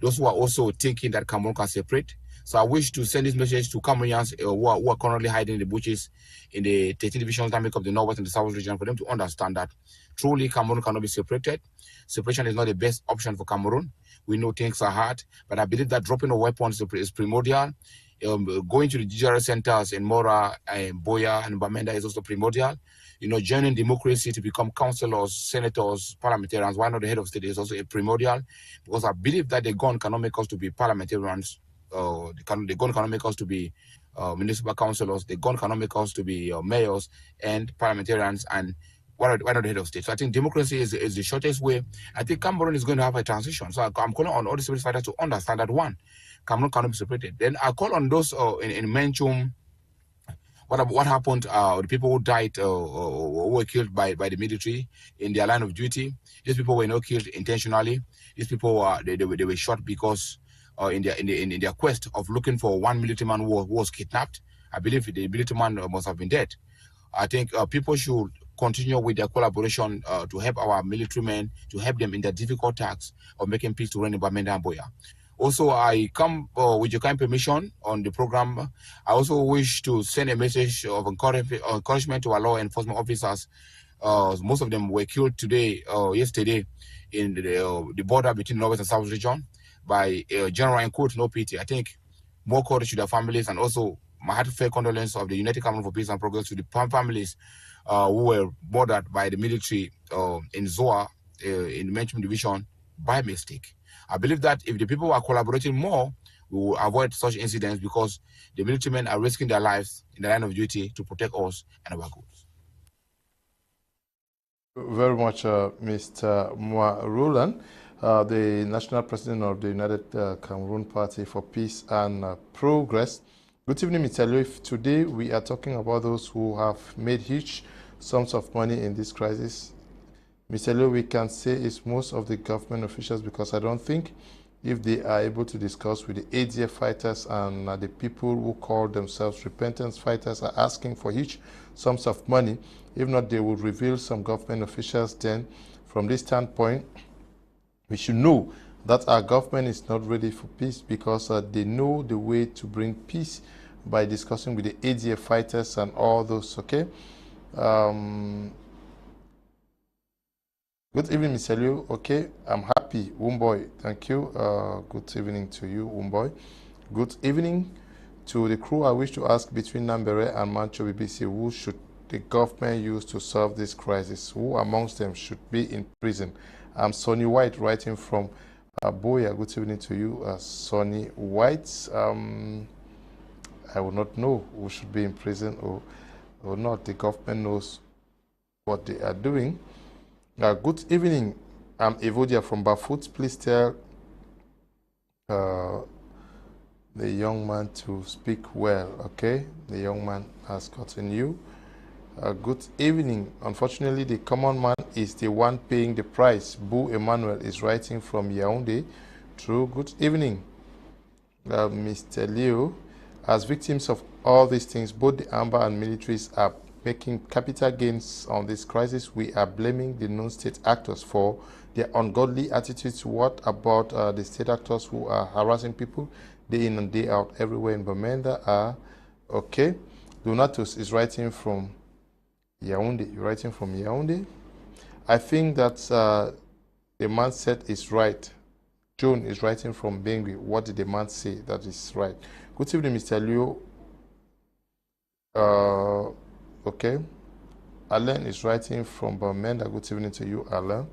those who are also thinking that Cameroon can separate, So I wish to send this message to Cameroonians who are currently hiding in the bushes in the 13 divisions that make up the Northwest and the South region, for them to understand that truly Cameroon cannot be separated. Separation is not the best option for Cameroon. We know things are hard, but I believe that dropping of weapons is primordial. Going to the judicial centers in Mora, Boya, and Bamenda is also primordial. You know, joining democracy to become councillors, senators, parliamentarians, why not the head of state is also a primordial, because I believe that the gun cannot make us to be parliamentarians. The gun cannot make us to be municipal councillors. The gun cannot make us to be mayors and parliamentarians, and why not the head of state? So I think democracy is the shortest way. I think Cameroon is going to have a transition. So I'm calling on all the civil fighters to understand that, one, Cameroon cannot be separated. Then I call on those in Menchum. What happened? The people who died who were killed by the military in their line of duty. These people were not killed intentionally. These people were shot because in their quest of looking for one military man who was kidnapped. I believe the military man must have been dead. I think people should continue with their collaboration to help our military men, to help them in their difficult tasks of making peace to run in Bamenda and Boya. Also, I come with your kind permission on the program. I also wish to send a message of encouragement to our law enforcement officers. Most of them were killed yesterday, in the border between North and South region by General and Court, no pity. I think more courage to their families, and also my heartfelt condolence of the United Cameroon for Peace and Progress to the families who were murdered by the military in Zoa, in the Menchum division, by mistake. I believe that if the people are collaborating more, we will avoid such incidents, because the military men are risking their lives in the line of duty to protect us and our goods.
Very much, Mr. Mua Roland, the National President of the United Cameroon Party for Peace and Progress. Good evening, Mr. Leo. Today we are talking about those who have made huge sums of money in this crisis. Mr. Leo, we can say it's most of the government officials, because I don't think if they are able to discuss with the ADF fighters and the people who call themselves repentance fighters are asking for huge sums of money, if not, they will reveal some government officials. Then from this standpoint, we should know that our government is not ready for peace, because they know the way to bring peace by discussing with the ADF fighters and all those, okay? Good evening, Mr. Liu. Okay, I'm happy. Wumboy, thank you. Good evening to you, Wumboy. Good evening to the crew. I wish to ask, between Nambere and Mancho BBC, who should the government use to solve this crisis? Who amongst them should be in prison? I'm Sonny White, writing from Boya. Good evening to you, Sonny White. I will not know who should be in prison or not. The government knows what they are doing. Good evening. I'm Evodia from Bafoot. Please tell the young man to speak well, okay? The young man has gotten you. Good evening. Unfortunately, the common man is the one paying the price. Boo Emmanuel is writing from Yaoundé. True. Good evening, Mr. Leo. As victims of all these things, both the Amber and militaries are making capital gains on this crisis. We are blaming the non-state actors for their ungodly attitudes. What about the state actors who are harassing people day in and day out everywhere in Bamenda? Okay. Donatus is writing from Yaoundé. You're writing from Yaoundé. I think that the man said is right. Joan is writing from Bengui. What did the man say that is right? Good evening, Mr. Leo. Okay. Alan is writing from Bamenda. Good evening to you, Alan.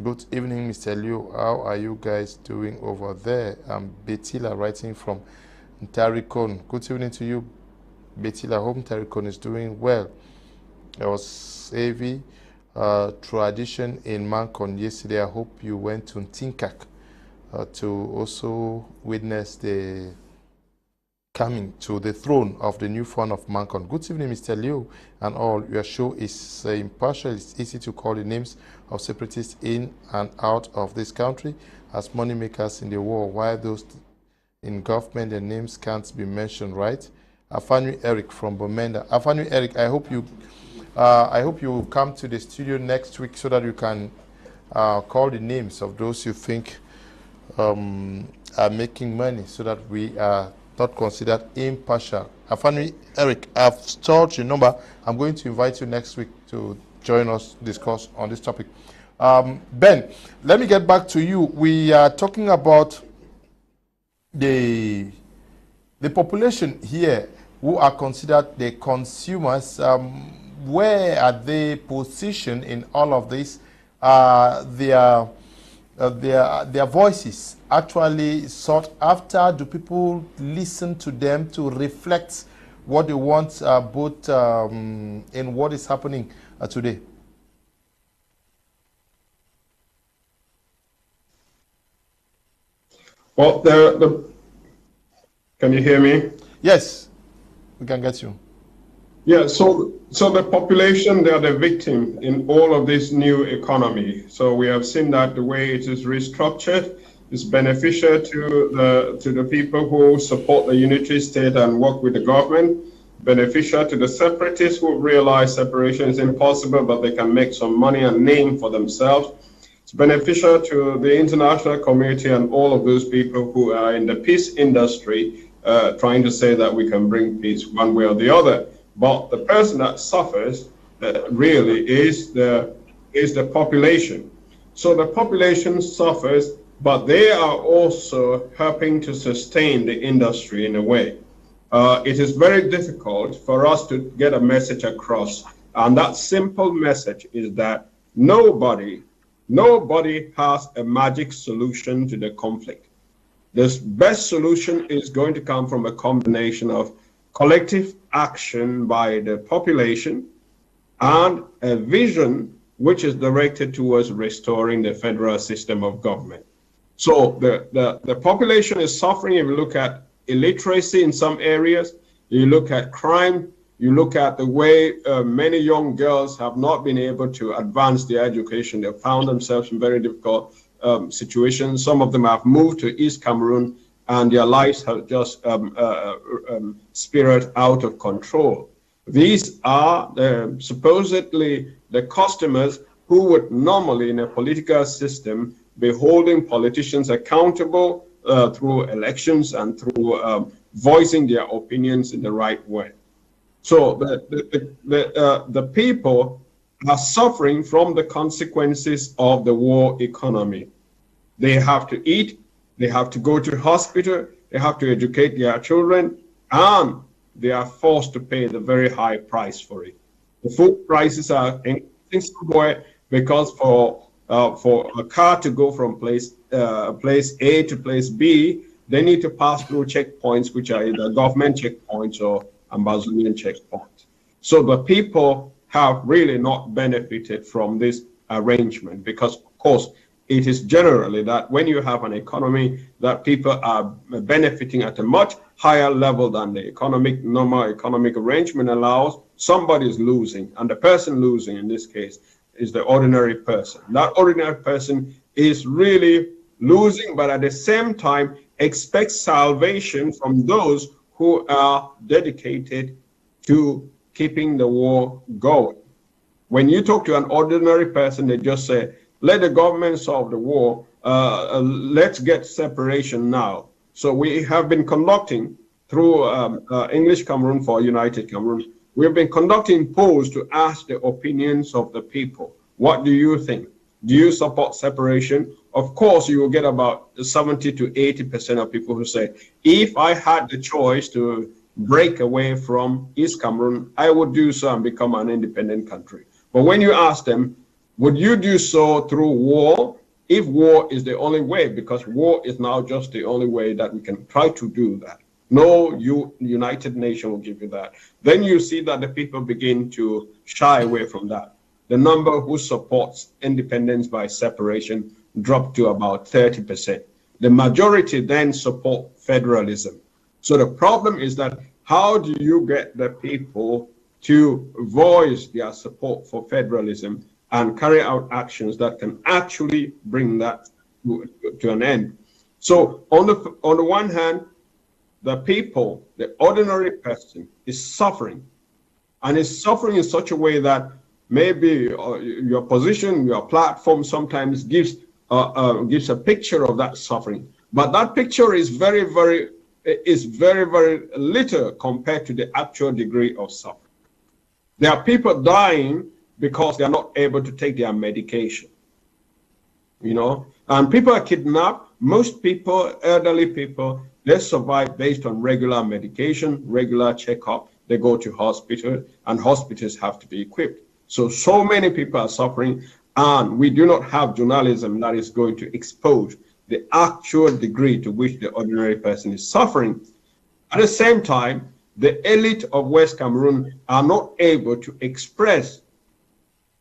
Good evening, Mr. Leo. How are you guys doing over there? I'm Betila, writing from Ntarikon. Good evening to you, Betila. Hope Ntarikon is doing well. There was heavy tradition in Mankon yesterday. I hope you went to Nsungkikang to also witness the coming to the throne of the new fawn of Mankon. Good evening, Mr. Liu, and all. Your show is impartial. It's easy to call the names of separatists in and out of this country as moneymakers in the war, while those in government, their names can't be mentioned, right? Afanu Eric from Bamenda. Afanu Eric, I hope you will come to the studio next week so that you can call the names of those you think are making money, so that we are not considered impartial. Afani Eric, I've stored your number. I'm going to invite you next week to join us, discuss on this topic. Ben, let me get back to you. We are talking about the population here who are considered the consumers. Where are they positioned in all of this? Their voices actually sought after? Do people listen to them to reflect what they want, both in what is happening today?
Well, can you hear me?
Yes, we can get you.
Yeah, so the population, they are the victim in all of this new economy. So we have seen that the way it is restructured is beneficial to the people who support the unitary state and work with the government, beneficial to the separatists who realize separation is impossible, but they can make some money and name for themselves. It's beneficial to the international community and all of those people who are in the peace industry, trying to say that we can bring peace one way or the other. But the person that suffers really is the population. So the population suffers, but they are also helping to sustain the industry in a way. It is very difficult for us to get a message across. And that simple message is that nobody has a magic solution to the conflict. The best solution is going to come from a combination of collective action by the population and a vision which is directed towards restoring the federal system of government. So the population is suffering. If you look at illiteracy in some areas, you look at crime, you look at the way many young girls have not been able to advance their education. They found themselves in very difficult situations. Some of them have moved to East Cameroon and their lives have just spiraled out of control. These are supposedly the customers who would normally in a political system be holding politicians accountable through elections and through voicing their opinions in the right way. So the people are suffering from the consequences of the war economy. They have to eat, they have to go to hospital, they have to educate their children, and they are forced to pay the very high price for it. The food prices are increasing somewhere because for a car to go from place A to place B, they need to pass through checkpoints, which are either government checkpoints or Ambazonian checkpoints. So the people have really not benefited from this arrangement because, of course, it is generally that when you have an economy that people are benefiting at a much higher level than the normal economic arrangement allows, somebody is losing, and the person losing in this case is the ordinary person. That ordinary person is really losing, but at the same time expects salvation from those who are dedicated to keeping the war going. When you talk to an ordinary person, they just say, let the government solve the war, let's get separation now. So we have been conducting through English Cameroon for United Cameroon, we've been conducting polls to ask the opinions of the people. What do you think? Do you support separation? Of course, you will get about 70 to 80% of people who say, if I had the choice to break away from East Cameroon, I would do so and become an independent country. But when you ask them, would you do so through war? If war is the only way, because war is now just the only way that we can try to do that. No United Nations will give you that. Then you see that the people begin to shy away from that. The number who supports independence by separation dropped to about 30%. The majority then support federalism. So the problem is that how do you get the people to voice their support for federalism and carry out actions that can actually bring that to an end? So on the one hand, the people, the ordinary person, is suffering, and is suffering in such a way that maybe your position, your platform sometimes gives a picture of that suffering. But that picture is very, very is very, very little compared to the actual degree of suffering. There are people dying because they are not able to take their medication, you know, and people are kidnapped. Most people, elderly people, they survive based on regular medication, regular checkup. They go to hospital, and hospitals have to be equipped. So many people are suffering, and we do not have journalism that is going to expose the actual degree to which the ordinary person is suffering. At the same time, the elite of West Cameroon are not able to express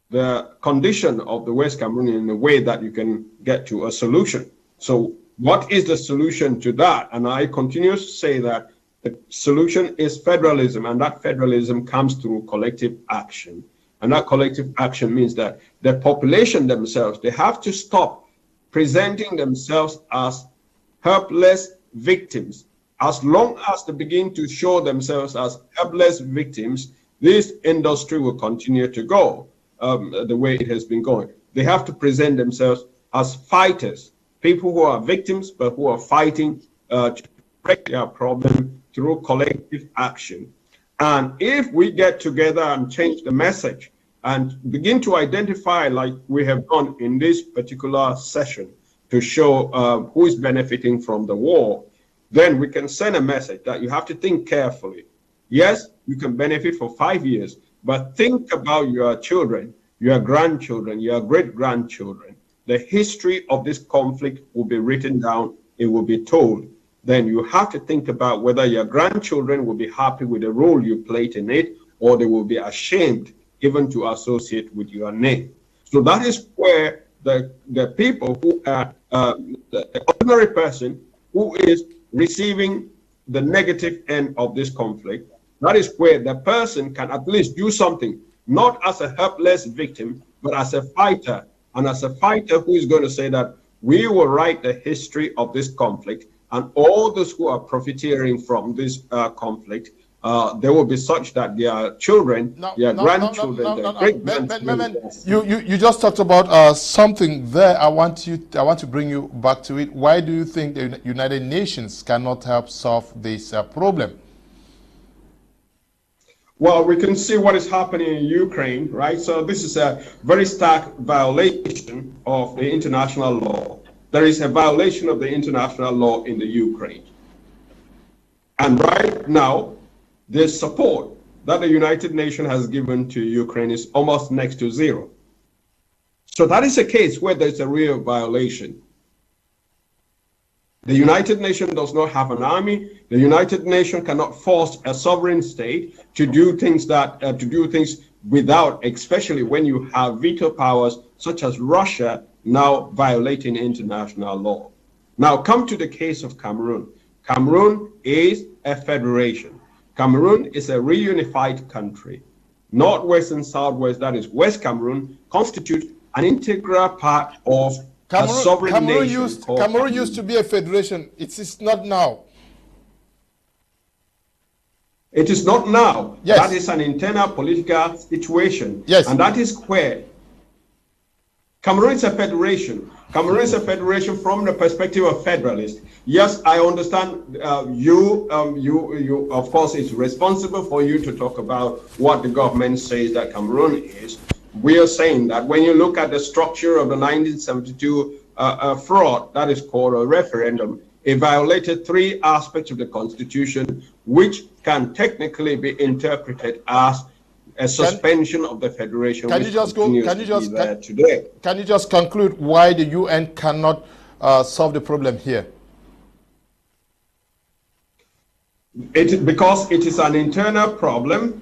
the condition of the West Cameroon in a way that you can get to a solution. So what is the solution to that? And I continue to say that the solution is federalism, and that federalism comes through collective action. And that collective action means that the population themselves, they have to stop presenting themselves as helpless victims. As long as they begin to show themselves as helpless victims, this industry will continue to go the way it has been going. They have to present themselves as fighters, people who are victims, but who are fighting to break their problem through collective action. And if we get together and change the message and begin to identify, like we have done in this particular session, to show who is benefiting from the war, then we can send a message that you have to think carefully. Yes, you can benefit for 5 years, but think about your children, your grandchildren, your great-grandchildren. The history of this conflict will be written down, it will be told. Then you have to think about whether your grandchildren will be happy with the role you played in it, or they will be ashamed even to associate with your name. So that is where the people who are the ordinary person who is receiving the negative end of this conflict, that is where the person can at least do something, not as a helpless victim, but as a fighter, and as a fighter who is going to say that we will write the history of this conflict, and all those who are profiteering from this conflict, they will be such that their children, their grandchildren, their great-grandchildren.
You just talked about something there. I want to bring you back to it. Why do you think the United Nations cannot help solve this problem?
Well, we can see what is happening in Ukraine, right? So this is a very stark violation of the international law. There is a violation of the international law in the Ukraine. And right now, the support that the United Nations has given to Ukraine is almost next to zero. So that is a case where there's a real violation. The United Nations does not have an army. The United Nations cannot force a sovereign state to do things without, especially when you have veto powers such as Russia now violating international law. Now come to the case of Cameroon. Cameroon is a federation. Cameroon is a reunified country. Northwest and Southwest, that is West Cameroon, constitute an integral part of a sovereign nation.
Cameroon used to be a federation. It is not now.
It is not now.
Yes.
That is an internal political situation.
Yes.
And that is where Cameroon is a federation. Cameroon is a federation from the perspective of federalists. Yes, I understand you, of course, it's responsible for you to talk about what the government says that Cameroon is. We are saying that when you look at the structure of the 1972 fraud, that is called a referendum, it violated 3 aspects of the Constitution, which can technically be interpreted as a suspension of the federation. Can you just
conclude why the UN cannot solve the problem here?
Because it is an internal problem,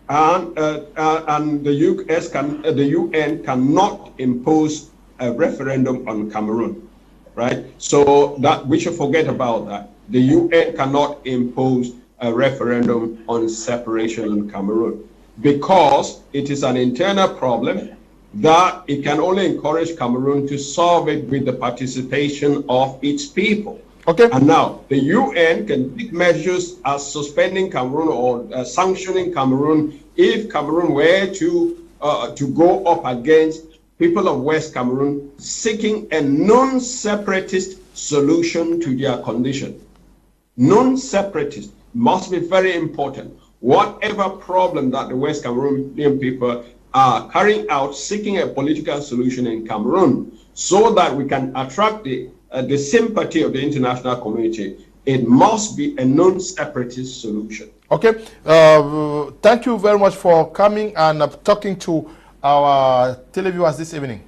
and the UN cannot impose a referendum on Cameroon, right? So that we should forget about that. The UN cannot impose a referendum on separation in Cameroon, because it is an internal problem that it can only encourage Cameroon to solve it with the participation of its people.
Okay.
And now the UN can take measures as suspending Cameroon or sanctioning Cameroon if Cameroon were to go up against people of West Cameroon seeking a non-separatist solution to their condition. non-separatist must be very important. Whatever problem that the West Cameroonian people are carrying out, seeking a political solution in Cameroon, so that we can attract the sympathy of the international community, it must be a non-separatist solution.
Okay, thank you very much for coming and talking to our televiewers this evening.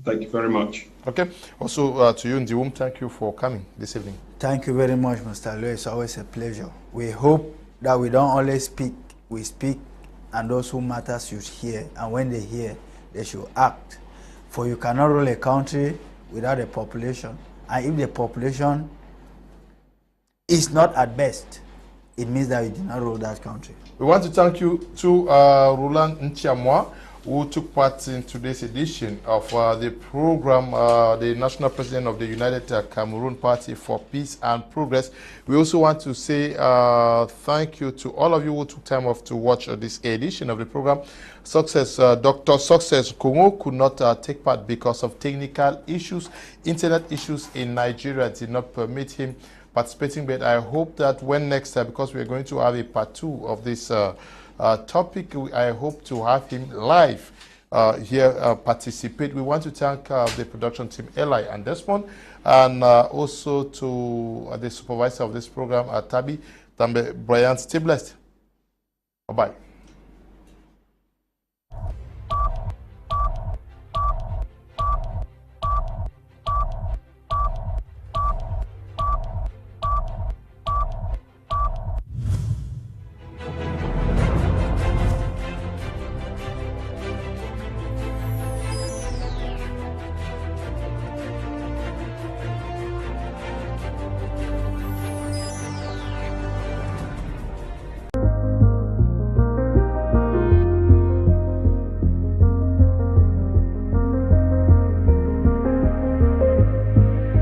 Thank you very much.
Okay, also to you in the room, thank you for coming this evening.
Thank you very much, Mr. Lewis. It's always a pleasure. We hope that we don't only speak, we speak, and those who matter should hear, and when they hear, they should act. For you cannot rule a country without a population, and if the population is not at best, it means that you did not rule that country.
We want to thank you to Roland Mua, who took part in today's edition of the program, the National President of the United Cameroon Party for Peace and Progress. We also want to say thank you to all of you who took time off to watch this edition of the program. Dr. Success Nkongho could not take part because of technical issues. Internet issues in Nigeria did not permit him participating, but I hope that when next time, because we are going to have a part 2 of this topic, I hope to have him live here participate. We want to thank the production team, Eli and Desmond, and also to the supervisor of this program, Tabi Tambe Brian. Stay blessed. Bye-bye.